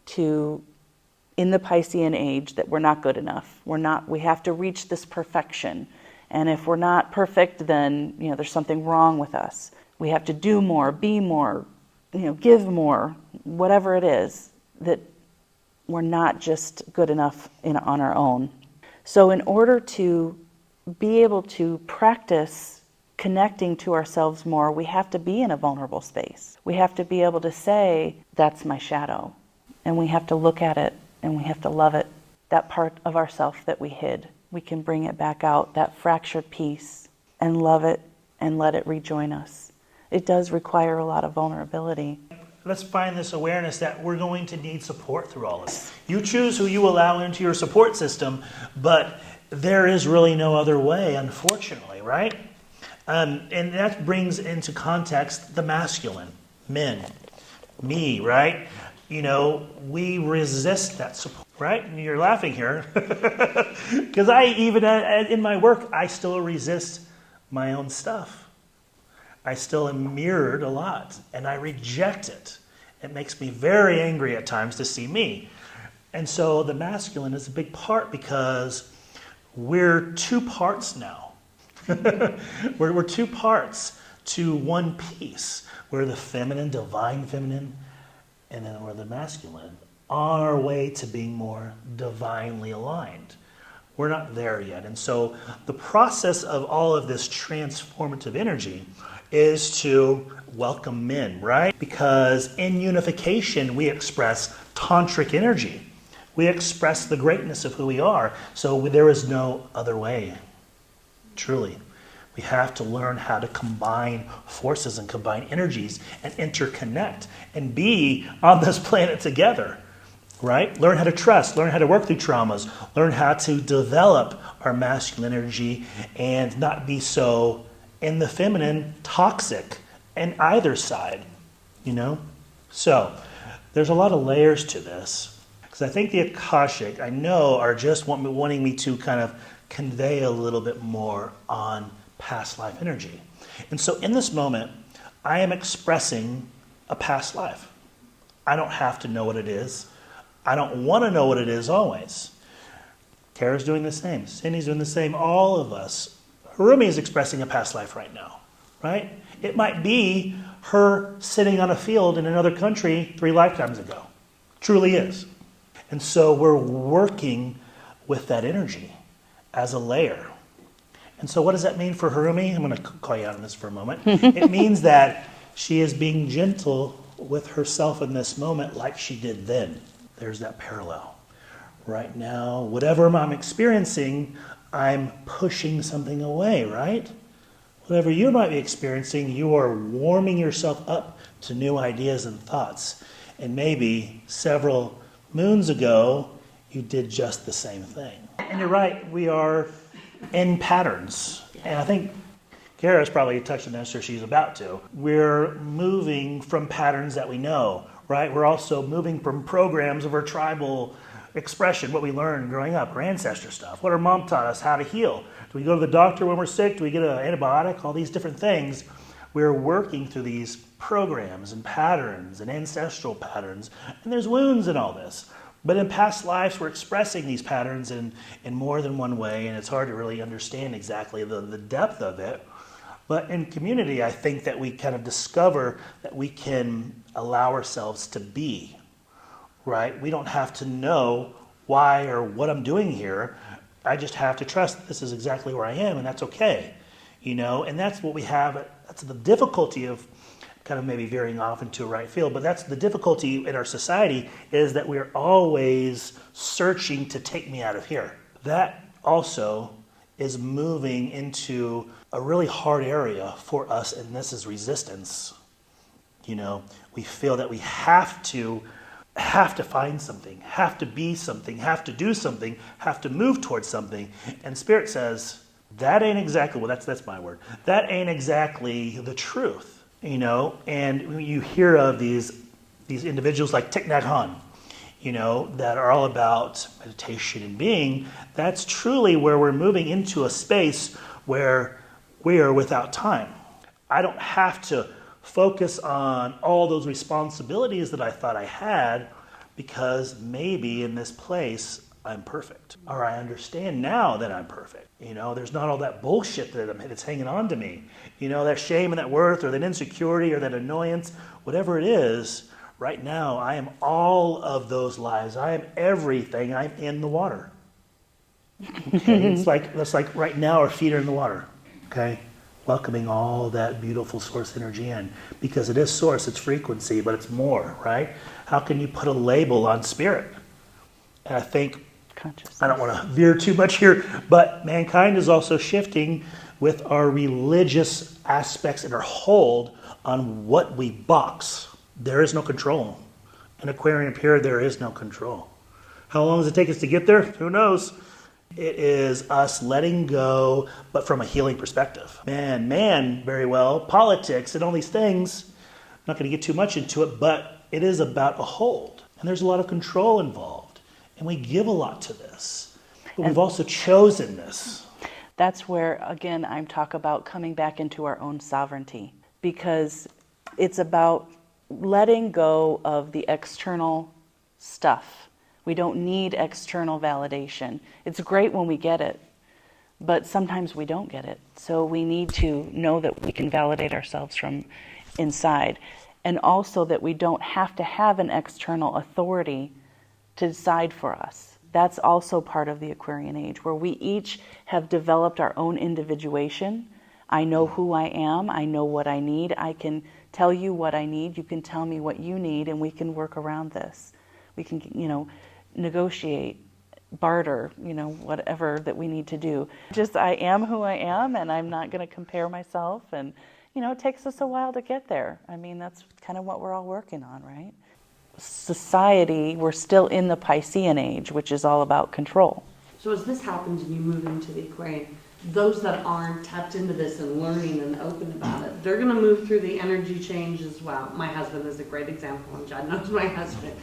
to, in the Piscean age, that we're not good enough. We have to reach this perfection. And if we're not perfect, then there's something wrong with us. We have to do more, be more, give more, whatever it is, that we're not just good enough on our own. So in order to be able to practice connecting to ourselves more, we have to be in a vulnerable space. We have to be able to say, that's my shadow. And we have to look at it and we have to love it. That part of ourself that we hid, we can bring it back out, that fractured piece, and love it and let it rejoin us. It does require a lot of vulnerability. Let's find this awareness that we're going to need support through all this. You choose who you allow into your support system, but there is really no other way, unfortunately, right? And that brings into context the masculine, men, me, right? We resist that support, right? And you're laughing here. Because in my work, I still resist my own stuff. I still am mirrored a lot, and I reject it. It makes me very angry at times to see me. And so the masculine is a big part because we're two parts now. we're two parts to one piece. We're the feminine, divine feminine, and then we're the masculine, on our way to being more divinely aligned. We're not there yet. And so the process of all of this transformative energy is to welcome men, right? Because in unification, we express tantric energy. We express the greatness of who we are. So there is no other way, truly. We have to learn how to combine forces and combine energies and interconnect and be on this planet together, right? Learn how to trust, learn how to work through traumas, learn how to develop our masculine energy and not be so in the feminine, toxic, and either side, So, there's a lot of layers to this. Because I think the Akashic, I know, are just wanting me to kind of convey a little bit more on past life energy. And so in this moment, I am expressing a past life. I don't have to know what it is. I don't want to know what it is always. Kara's doing the same. Cindy's doing the same. All of us. Harumi is expressing a past life right now, right? It might be her sitting on a field in another country 3 lifetimes ago. Truly is. And so we're working with that energy as a layer. And so what does that mean for Harumi? I'm going to call you out on this for a moment. It means that she is being gentle with herself in this moment like she did then. There's that parallel. Right now, whatever I'm experiencing, I'm pushing something away, right? Whatever you might be experiencing, you are warming yourself up to new ideas and thoughts. And maybe several moons ago, you did just the same thing. And you're right, we are in patterns. And I think Kara's probably touching this, or she's about to. We're moving from patterns that we know, right? We're also moving from programs of our tribal expression, what we learned growing up, our ancestor stuff, what our mom taught us how to heal. Do we go to the doctor when we're sick? Do we get an antibiotic? All these different things. We're working through these programs and patterns and ancestral patterns, and there's wounds in all this. But in past lives, we're expressing these patterns in more than one way, and it's hard to really understand exactly the depth of it. But in community, I think that we kind of discover that we can allow ourselves to be, right? We don't have to know why or what I'm doing here. I just have to trust that this is exactly where I am, and that's okay, And that's what we have. That's the difficulty of kind of maybe veering off into a right field, but that's the difficulty in our society, is that we're always searching to take me out of here. That also is moving into a really hard area for us, and this is resistance. We feel that we have to find something, have to be something, have to do something, have to move towards something. And Spirit says, that ain't exactly, well, that's my word. That ain't exactly the truth, And you hear of these individuals like Thich Nhat Hanh, that are all about meditation and being. That's truly where we're moving into a space where we are without time. I don't have to focus on all those responsibilities that I thought I had, because maybe in this place I'm perfect, or I understand now that I'm perfect. There's not all that bullshit that's hanging on to me. That shame and that worth, or that insecurity, or that annoyance, whatever it is. Right now, I am all of those lives. I am everything. I'm in the water. Okay? It's like right now our feet are in the water. Okay, welcoming all that beautiful source energy in, because it is source, it's frequency, but it's more, right? How can you put a label on spirit? And I think, I don't want to veer too much here, but mankind is also shifting with our religious aspects and our hold on what we box. There is no control. In Aquarian period, there is no control. How long does it take us to get there? Who knows? It is us letting go, but from a healing perspective. Man, very well. Politics and all these things, I'm not going to get too much into it, but it is about a hold. And there's a lot of control involved. And we give a lot to this. But we've also chosen this. That's where, again, I'm talking about coming back into our own sovereignty. Because it's about letting go of the external stuff. We don't need external validation. It's great when we get it, but sometimes we don't get it. So we need to know that we can validate ourselves from inside. And also that we don't have to have an external authority to decide for us. That's also part of the Aquarian age, where we each have developed our own individuation. I know who I am. I know what I need. I can tell you what I need. You can tell me what you need, and we can work around this. We can, negotiate, barter, whatever that we need to do. Just I am who I am, and I'm not going to compare myself. And, it takes us a while to get there. I mean, that's kind of what we're all working on, right? Society, we're still in the Piscean age, which is all about control. So as this happens and you move into the Aquarian, those that aren't tapped into this and learning and open about it, they're going to move through the energy change as well. My husband is a great example, and John knows my husband.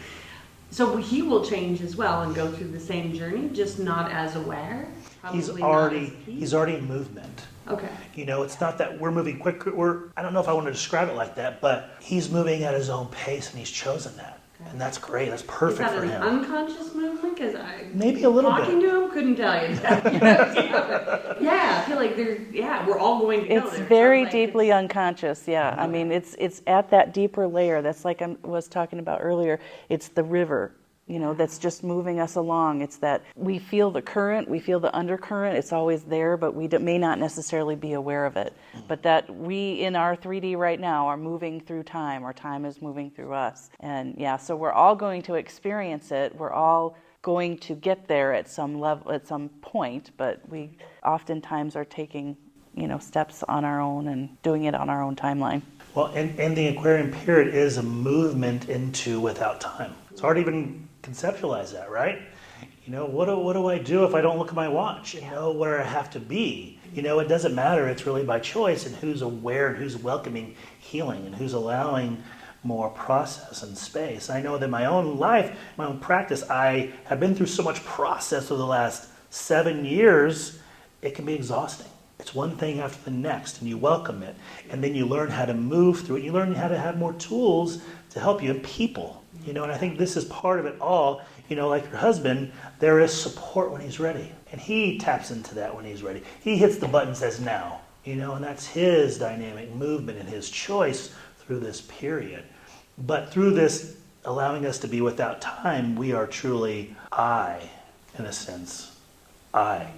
So he will change as well and go through the same journey, just not as aware. He's already in movement. Okay. It's not that we're moving quick. I don't know if I want to describe it like that, but he's moving at his own pace, and he's chosen that. And that's great. That's perfect for him. Is that an unconscious movement? Because maybe a little talking bit. to him, couldn't tell you. I feel like we're all going to go It's there. very deeply unconscious, yeah. I mean, it's at that deeper layer. That's like I was talking about earlier. It's the river, that's just moving us along. It's that we feel the current, we feel the undercurrent. It's always there, but we may not necessarily be aware of it. But that we, in our 3D right now, are moving through time, or time is moving through us. And so we're all going to experience it. We're all going to get there at some level, at some point, but we oftentimes are taking, steps on our own and doing it on our own timeline. Well, and the Aquarian period is a movement into without time. It's hard to even conceptualize that, right? What do I do if I don't look at my watch and know where I have to be? It doesn't matter. It's really by choice, and who's aware and who's welcoming healing and who's allowing more process and space. I know that in my own life, my own practice, I have been through so much process over the last 7 years, it can be exhausting. It's one thing after the next, and you welcome it. And then you learn how to move through it. You learn how to have more tools to help you, and people. And I think this is part of it all. Like your husband, there is support when he's ready. And he taps into that when he's ready. He hits the button and says, now. And that's his dynamic movement and his choice through this period. But through this allowing us to be without time, we are truly I, in a sense. I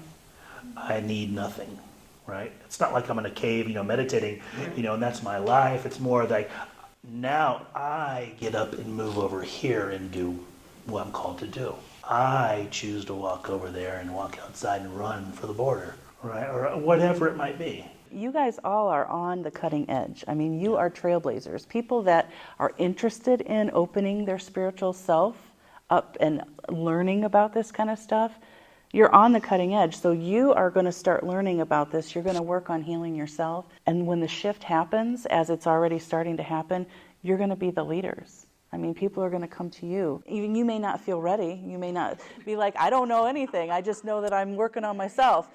need nothing, right? It's not like I'm in a cave, meditating, and that's my life. It's more like now I get up and move over here and do what I'm called to do. I choose to walk over there and walk outside and run for the border, right? Or whatever it might be. You guys all are on the cutting edge. I mean, you are trailblazers, people that are interested in opening their spiritual self up and learning about this kind of stuff. You're on the cutting edge, so you are going to start learning about this. You're going to work on healing yourself. And when the shift happens, as it's already starting to happen, you're going to be the leaders. I mean, people are going to come to you. Even you may not feel ready. You may not be like, I don't know anything. I just know that I'm working on myself.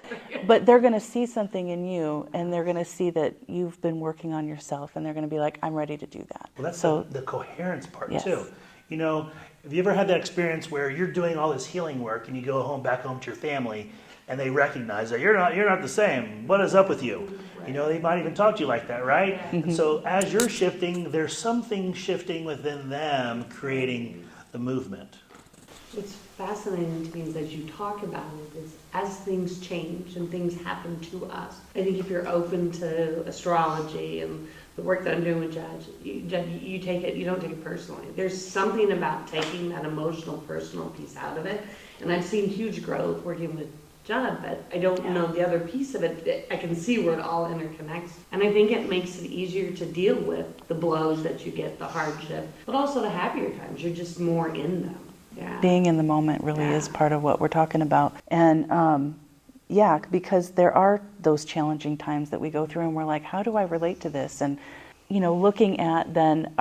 But they're going to see something in you, and they're going to see that you've been working on yourself, and they're going to be like, I'm ready to do that. Well, that's so, the coherence part, yes. too. Have you ever had that experience where you're doing all this healing work and you go back home to your family, and they recognize that you're not the same. What is up with you? Right. They might even talk to you like that, right? Yeah. Mm-hmm. So as you're shifting, there's something shifting within them, creating the movement. What's fascinating to me is as you talk about it is as things change and things happen to us. I think if you're open to astrology and the work that I'm doing with Judge, you take it, you don't take it personally. There's something about taking that emotional, personal piece out of it. And I've seen huge growth working with Judd, but I don't know the other piece of it. I can see where it all interconnects. And I think it makes it easier to deal with the blows that you get, the hardship, but also the happier times. You're just more in them. Yeah. Being in the moment really is part of what we're talking about. And because there are those challenging times that we go through and we're like, how do I relate to this? And, looking at then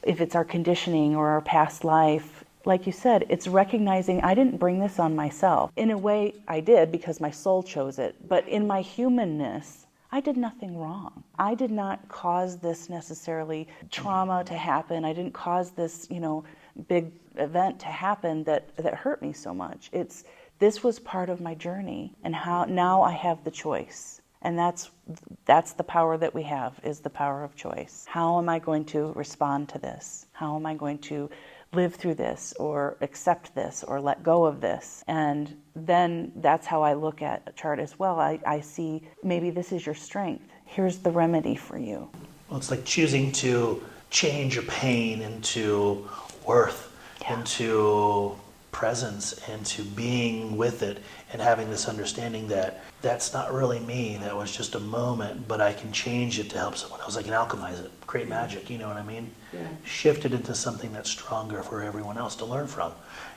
if it's our conditioning or our past life, like you said, it's recognizing I didn't bring this on myself. In a way, I did because my soul chose it. But in my humanness, I did nothing wrong. I did not cause this necessarily trauma to happen. I didn't cause this, big event to happen that hurt me so much. This was part of my journey, and how now I have the choice. And that's the power that we have, is the power of choice. How am I going to respond to this? How am I going to live through this or accept this or let go of this? And then that's how I look at a chart as well. I see maybe this is your strength. Here's the remedy for you. Well, it's like choosing to change your pain into worth, into presence, into being with it, and having this understanding that that's not really me, that was just a moment, but I can change it to help someone else. I can alchemize it, create magic, you know what I mean? Yeah. Shift it into something that's stronger for everyone else to learn from,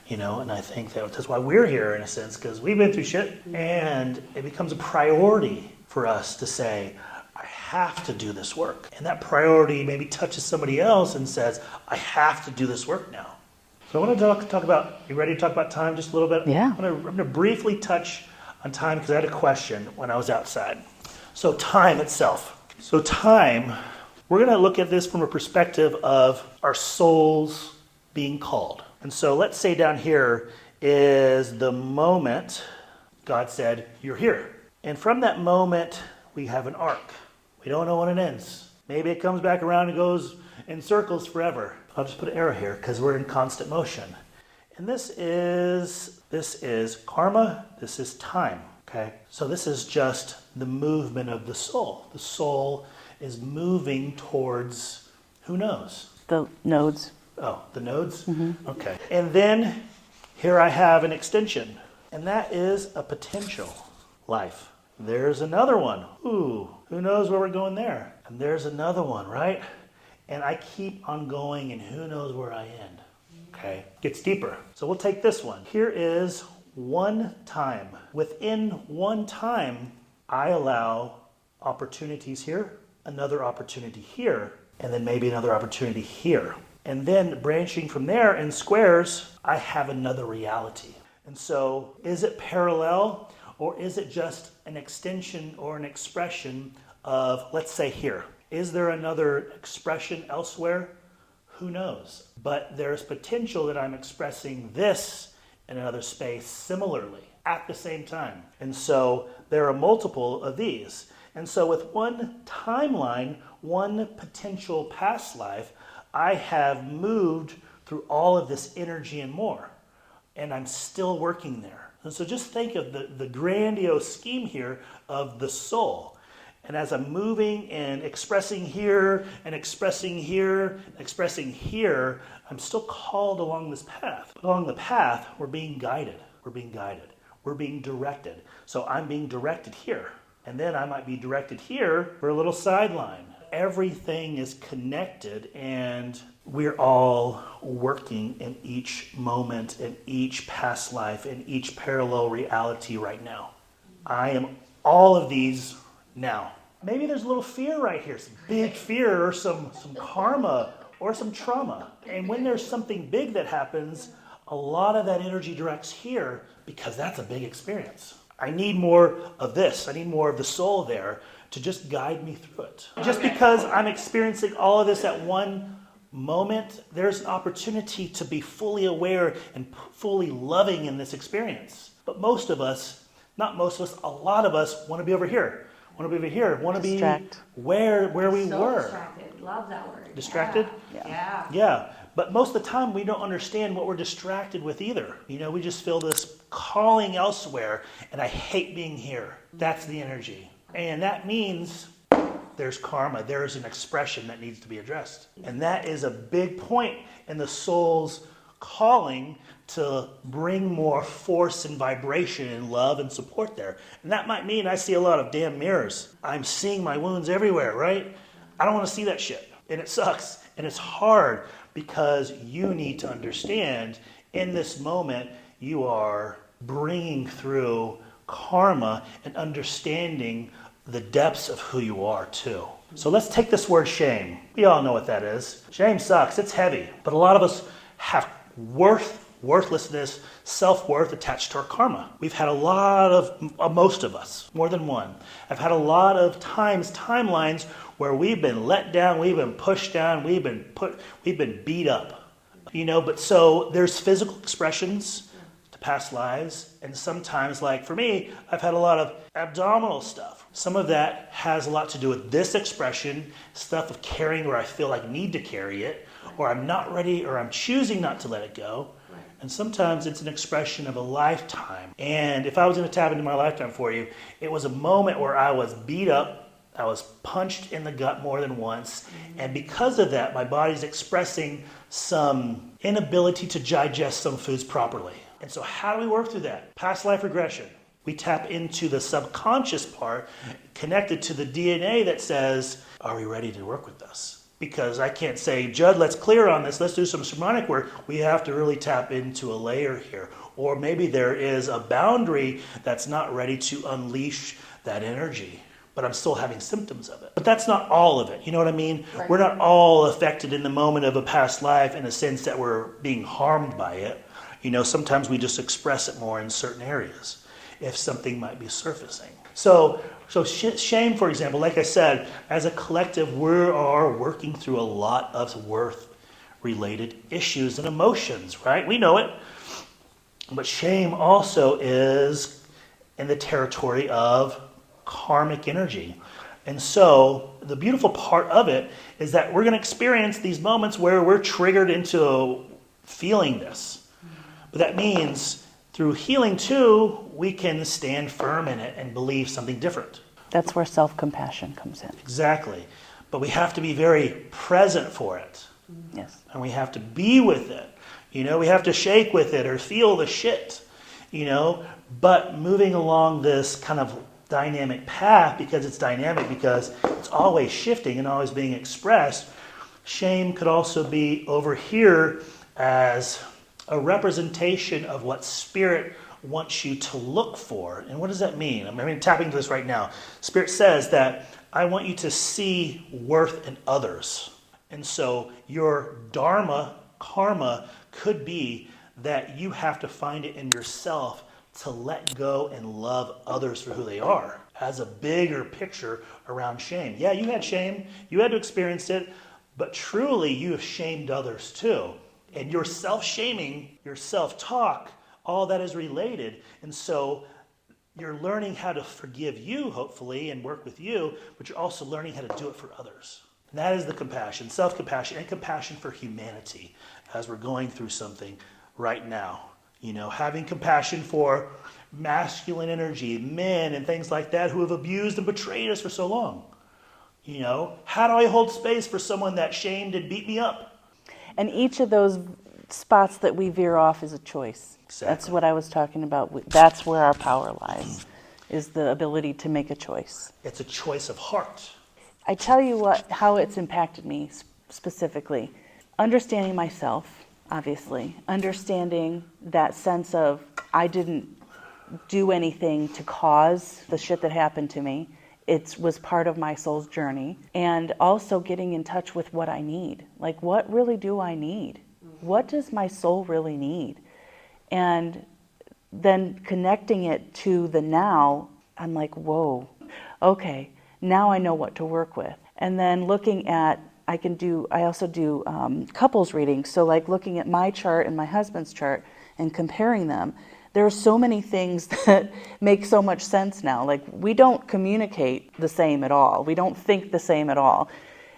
and I think that's why we're here in a sense, because we've been through shit, and it becomes a priority for us to say, I have to do this work. And that priority maybe touches somebody else and says, I have to do this work now. So I want to talk about, you ready to talk about time just a little bit? Yeah. I'm going to briefly touch on time because I had a question when I was outside. So time itself. So time, we're going to look at this from a perspective of our souls being called. And so let's say down here is the moment God said, you're here. And from that moment, we have an arc. We don't know when it ends. Maybe it comes back around and goes in circles forever. I'll just put an arrow here because we're in constant motion. And this is karma, this is time, okay? So this is just the movement of the soul. The soul is moving towards, who knows? The nodes. Oh, the nodes? Mm-hmm. Okay. And then here I have an extension, and that is a potential life. There's another one. Ooh, who knows where we're going there? And there's another one, right? And I keep on going, and who knows where I end. Okay, gets deeper. So we'll take this one. Here is one time. Within one time, I allow opportunities here, another opportunity here, and then maybe another opportunity here. And then branching from there in squares, I have another reality. And so is it parallel, or is it just an extension or an expression of, let's say here? Is there another expression elsewhere? Who knows? But there's potential that I'm expressing this in another space similarly at the same time. And so there are multiple of these. And so with one timeline, one potential past life, I have moved through all of this energy and more. And I'm still working there. And so just think of the grandiose scheme here of the soul. And as I'm moving and expressing here and expressing here, expressing here, I'm still called along this path. Along the path, we're being guided. We're being guided. We're being directed. So I'm being directed here. And then I might be directed here for a little sideline. Everything is connected, and we're all working in each moment, in each past life, in each parallel reality right now. I am all of these now. Maybe there's a little fear right here, some big fear or some karma or some trauma. And when there's something big that happens, a lot of that energy directs here because that's a big experience. I need more of this. I need more of the soul there to just guide me through it. Just because I'm experiencing all of this at one moment, there's an opportunity to be fully aware and fully loving in this experience. But most of us, not most of us, a lot of us want to be over here. Want to be over here. Want to be where we were. Distracted. Love that word. Distracted? Yeah. But most of the time, we don't understand what we're distracted with either. We just feel this calling elsewhere, and I hate being here. That's the energy. And that means there's karma. There's an expression that needs to be addressed. And that is a big point in the soul's calling to bring more force and vibration and love and support there. And that might mean I see a lot of damn mirrors. I'm seeing my wounds everywhere, right? I don't want to see that shit. And it sucks. And it's hard because you need to understand in this moment you are bringing through karma and understanding the depths of who you are too. So let's take this word shame. We all know what that is. Shame sucks. It's heavy. But a lot of us have worthlessness, self-worth attached to our karma. We've had a lot of, most of us, more than one, have had a lot of timelines where we've been let down, we've been pushed down, we've been beat up. But so there's physical expressions to past lives, and sometimes, like for me, I've had a lot of abdominal stuff. Some of that has a lot to do with this expression, stuff of carrying where I feel like I need to carry it, or I'm not ready, or I'm choosing not to let it go. And sometimes it's an expression of a lifetime. And if I was going to tap into my lifetime for you, it was a moment where I was beat up, I was punched in the gut more than once, and because of that, my body's expressing some inability to digest some foods properly. And so how do we work through that? Past life regression. We tap into the subconscious part connected to the DNA that says, are we ready to work with this? Because I can't say, Judd, let's clear on this. Let's do some shamanic work. We have to really tap into a layer here. Or maybe there is a boundary that's not ready to unleash that energy, but I'm still having symptoms of it. But that's not all of it. You know what I mean? Right. We're not all affected in the moment of a past life in a sense that we're being harmed by it. Sometimes we just express it more in certain areas if something might be surfacing. So shame, for example, like I said, as a collective, we are working through a lot of worth-related issues and emotions, right? We know it. But shame also is in the territory of karmic energy. And so the beautiful part of it is that we're going to experience these moments where we're triggered into feeling this. But that means through healing too, we can stand firm in it and believe something different. That's where self-compassion comes in. Exactly. But we have to be very present for it. Yes. And we have to be with it. We have to shake with it or feel the shit. But moving along this kind of dynamic path, because it's dynamic, because it's always shifting and always being expressed, shame could also be over here as a representation of what spirit wants you to look for. And what does that mean? I'm tapping into this right now. Spirit says that I want you to see worth in others. And so your dharma, karma, could be that you have to find it in yourself to let go and love others for who they are. As a bigger picture around shame. Yeah, you had shame. You had to experience it. But truly, you have shamed others too. And your self-shaming, your self-talk, all that is related. And so you're learning how to forgive you, hopefully, and work with you, but you're also learning how to do it for others. And that is the compassion, self-compassion, and compassion for humanity as we're going through something right now. You know, having compassion for masculine energy, men and things like that who have abused and betrayed us for so long. You know, how do I hold space for someone that shamed and beat me up? And each of those spots that we veer off is a choice. Exactly. That's what I was talking about. That's where our power lies, is the ability to make a choice. It's a choice of heart. I tell you how it's impacted me specifically. Understanding myself, obviously. Understanding that sense of I didn't do anything to cause the shit that happened to me. It was part of my soul's journey. And also getting in touch with what I need. Like, what really do I need? What does my soul really need? And then connecting it to the now, I'm like, whoa, okay, now I know what to work with. And then looking at, I also do couples readings. So like looking at my chart and my husband's chart and comparing them, there are so many things that make so much sense now. Like, we don't communicate the same at all. We don't think the same at all.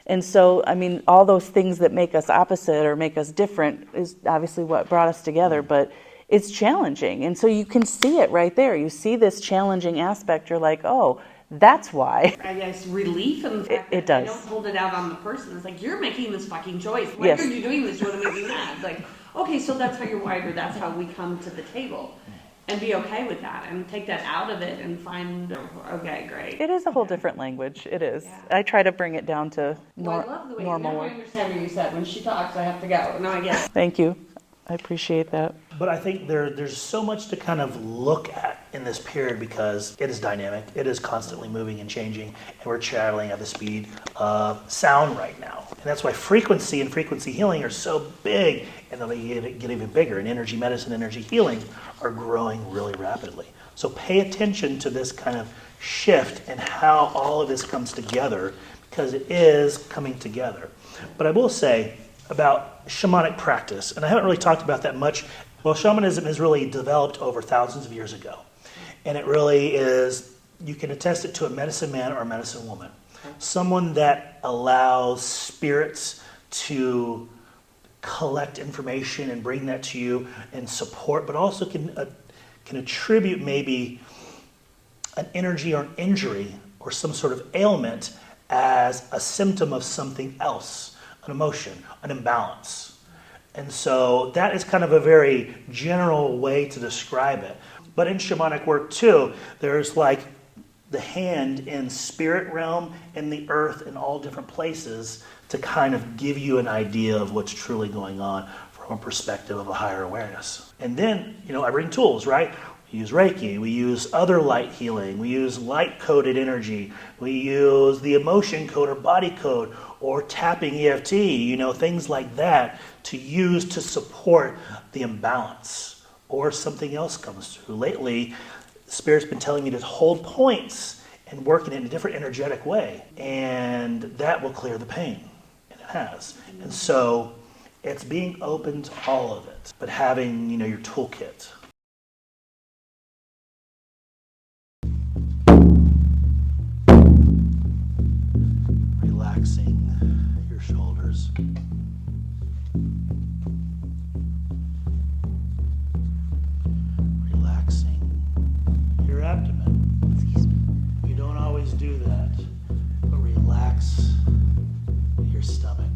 And so, I mean, all those things that make us opposite or make us different is obviously what brought us together, but it's challenging. And so you can see it right there. You see this challenging aspect. You're like, oh, that's why. I guess relief in the fact It that I does. don't hold it out on the person. It's like, you're making this fucking choice. Why Yes. are you doing this? You want to make me mad? It's like, okay, so that's how you're wired, or that's how we come to the table. And be okay with that and take that out of it and find, okay, great. It is a whole different language. It is. Yeah. I try to bring it down to Well, I love the way normal now I work. understand what you said. When she talks, I have to go. No, I get it. Thank you. I appreciate that. But I think there's so much to kind of look at in this period because it is dynamic, it is constantly moving and changing, and we're traveling at the speed of sound right now. And that's why frequency and frequency healing are so big, and they'll get even bigger. And energy medicine, energy healing are growing really rapidly. So pay attention to this kind of shift and how all of this comes together, because it is coming together. But I will say about shamanic practice, and I haven't really talked about that much. Well, shamanism is really developed over thousands of years ago. And it really is, you can attest it to a medicine man or a medicine woman. Someone that allows spirits to collect information and bring that to you and support, but also can attribute maybe an energy or an injury or some sort of ailment as a symptom of something else, an emotion, an imbalance. And so that is kind of a very general way to describe it. But in shamanic work too, there's like the hand in spirit realm and the earth in all different places to kind of give you an idea of what's truly going on from a perspective of a higher awareness. And then, I bring tools, right? We use Reiki, we use other light healing, we use light-coded energy, we use the emotion code or body code or tapping EFT, things like that to use to support the imbalance or something else comes through. Lately, Spirit's been telling me to hold points and work in a different energetic way, and that will clear the pain, and it has. And so it's being open to all of it, but having, your toolkit. Relaxing your shoulders. Relaxing your abdomen. Excuse me. You don't always do that, but relax your stomach.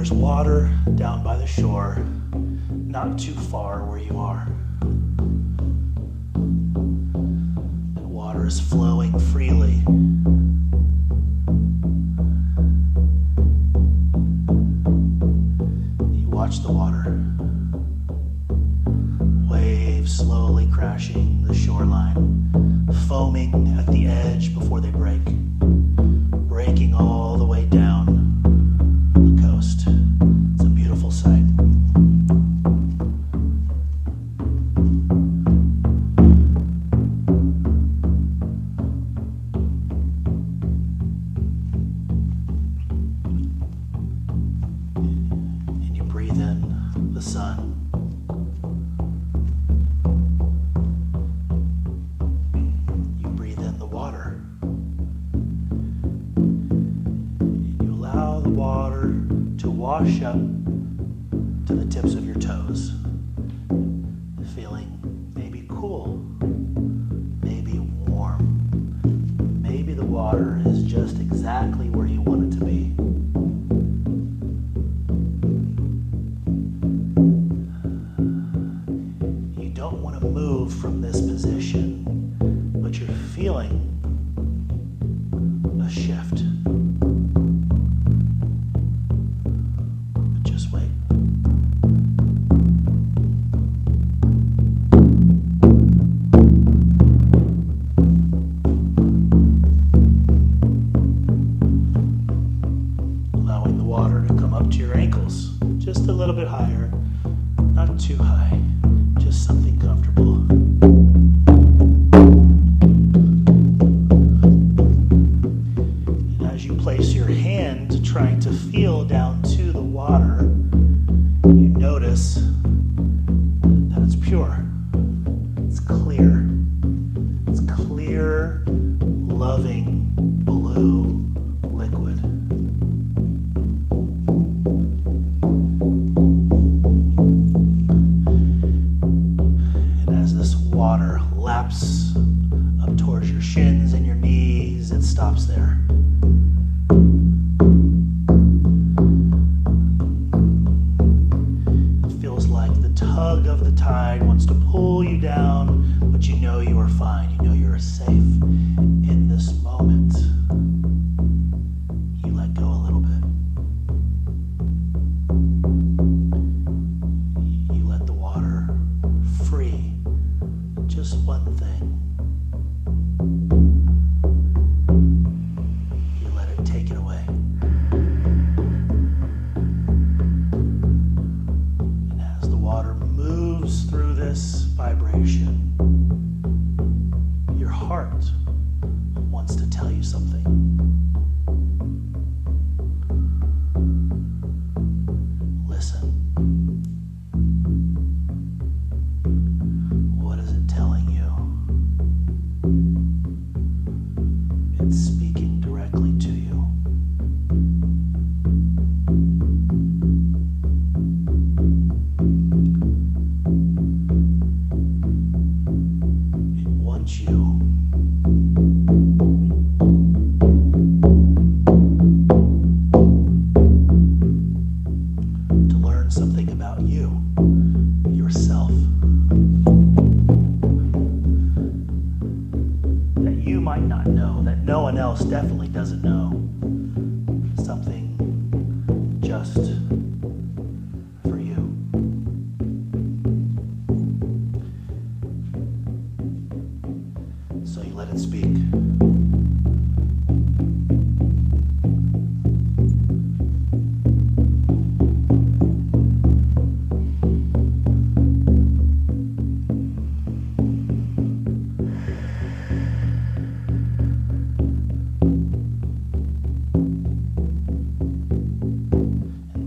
there's water down by the shore, not too far where you are. That water is flowing freely. You watch the water. Waves slowly crashing the shoreline, foaming at the edge before they break, breaking all the way down the coast. It's a beautiful sight. And you breathe in the sun. Wash up to the tips of your toes, feeling maybe cool, maybe warm. Maybe the water is just exactly where you want it to be. You don't want to move from this position, but you're feeling a shift. Just a little bit higher, not too high, just something comfortable. And as you place your hand trying to feel down to the water, you notice that it's pure, it's clear, loving blue liquid. Water laps up towards your shins and your knees. It stops there. It feels like the tug of the tide wants to pull you down, but you know you are fine. You know you're safe in this moment. You let go a little bit. You let the water free. Just one thing. You let it take it away. And as the water moves through this vibration, your heart wants to tell you something. Listen. It's speaking directly to you. It wants you to learn something about you, yourself. You might not know, that no one else definitely doesn't know. Something just for you. So you let it speak.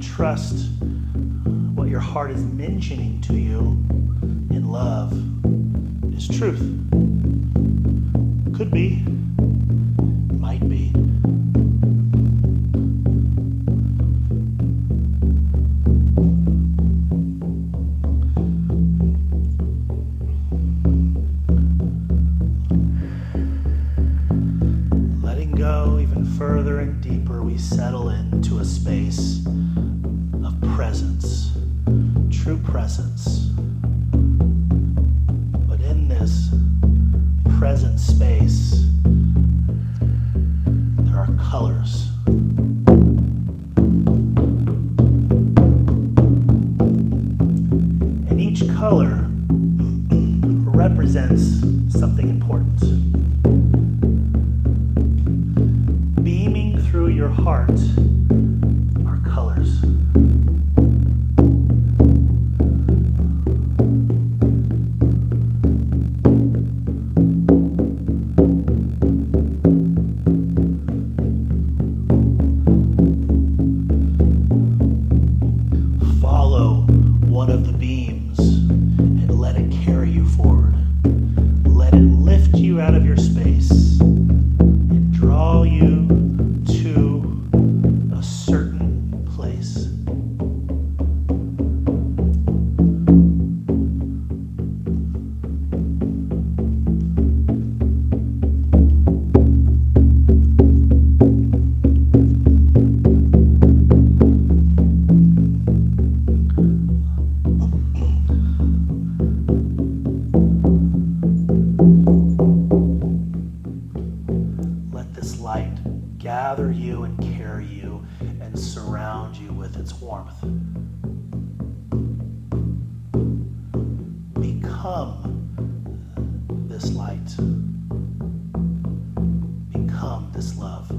Trust what your heart is mentioning to you in love is truth. Could be, might be. Letting go even further and deeper, we settle into a space presence, true presence. But in this present space, there are colors. And each color represents something important. Beaming through your heart are colors. Follow one of the beams and let it carry you forward. Let it lift you out of your space and draw you to a certain place. Let this light gather you and carry you and surround you with its warmth. Become this light. Become this love.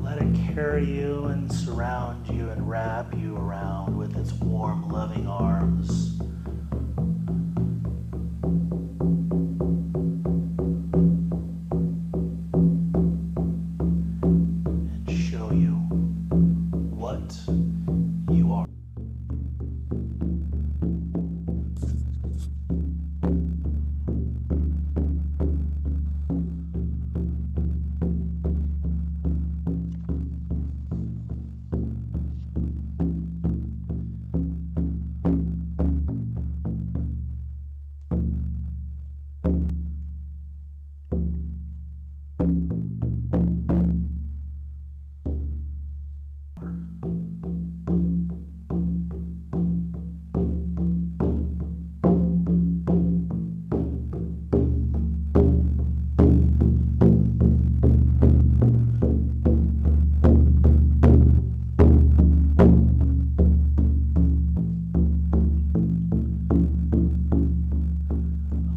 Let it carry you and surround you and wrap you around with its warm, loving arms. And show you what you are.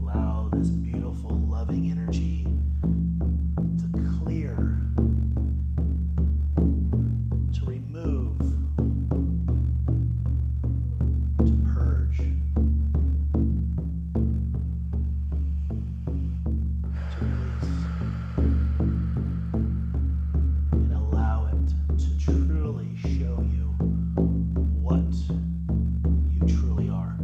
Allow this beautiful, loving energy to clear, to remove, to purge, to release, and allow it to truly show you what you truly are.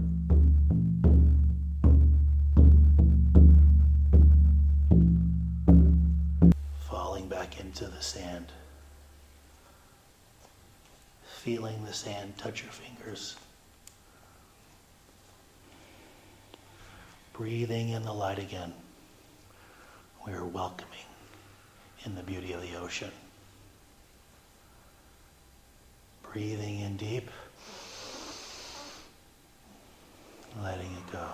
Falling back into the sand. Feeling the sand touch your fingers. Breathing in the light again. We are welcoming in the beauty of the ocean. Breathing in deep. Letting it go.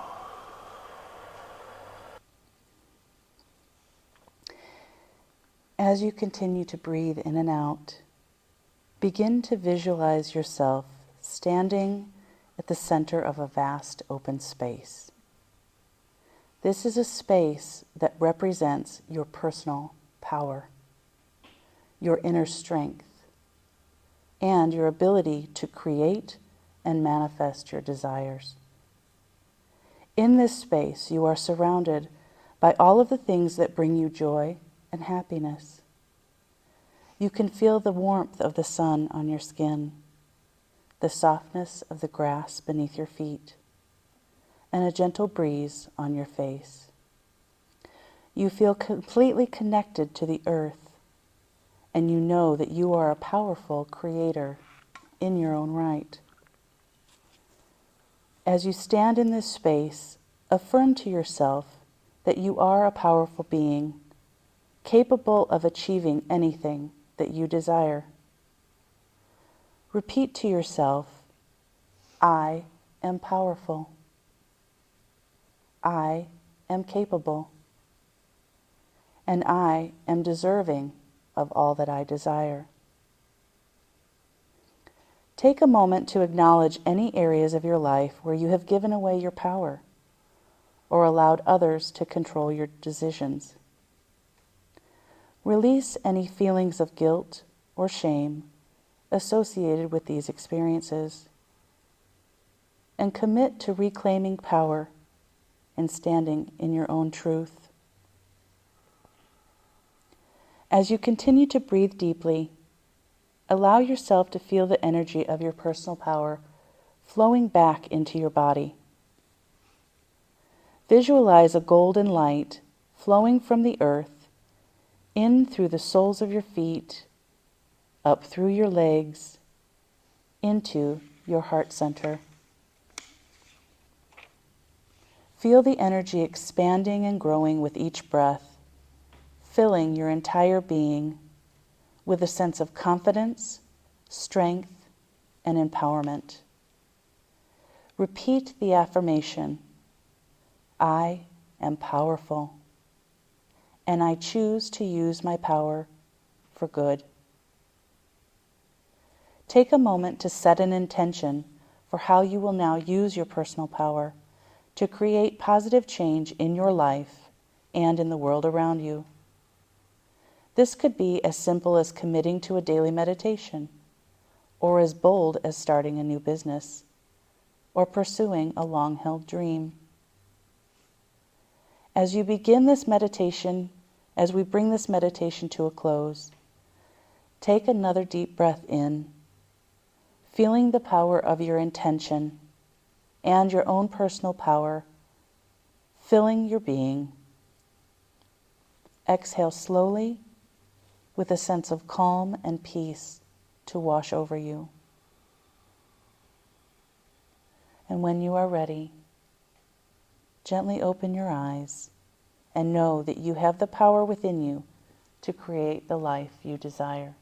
As you continue to breathe in and out, begin to visualize yourself standing at the center of a vast open space. This is a space that represents your personal power, your inner strength, and your ability to create and manifest your desires. In this space, you are surrounded by all of the things that bring you joy and happiness. You can feel the warmth of the sun on your skin, the softness of the grass beneath your feet, and a gentle breeze on your face. You feel completely connected to the earth, and you know that you are a powerful creator in your own right. As you stand in this space, affirm to yourself that you are a powerful being, capable of achieving anything that you desire. Repeat to yourself, I am powerful. I am capable. And I am deserving of all that I desire. Take a moment to acknowledge any areas of your life where you have given away your power or allowed others to control your decisions. Release any feelings of guilt or shame associated with these experiences and commit to reclaiming power and standing in your own truth. As you continue to breathe deeply, allow yourself to feel the energy of your personal power flowing back into your body. Visualize a golden light flowing from the earth in through the soles of your feet, up through your legs, into your heart center. Feel the energy expanding and growing with each breath, filling your entire being with a sense of confidence, strength, and empowerment. Repeat the affirmation, I am powerful, and I choose to use my power for good. Take a moment to set an intention for how you will now use your personal power to create positive change in your life and in the world around you. This could be as simple as committing to a daily meditation, or as bold as starting a new business, or pursuing a long-held dream. As you begin this meditation, as we bring this meditation to a close, take another deep breath in, feeling the power of your intention and your own personal power filling your being. Exhale slowly with a sense of calm and peace to wash over you. And when you are ready, gently open your eyes and know that you have the power within you to create the life you desire.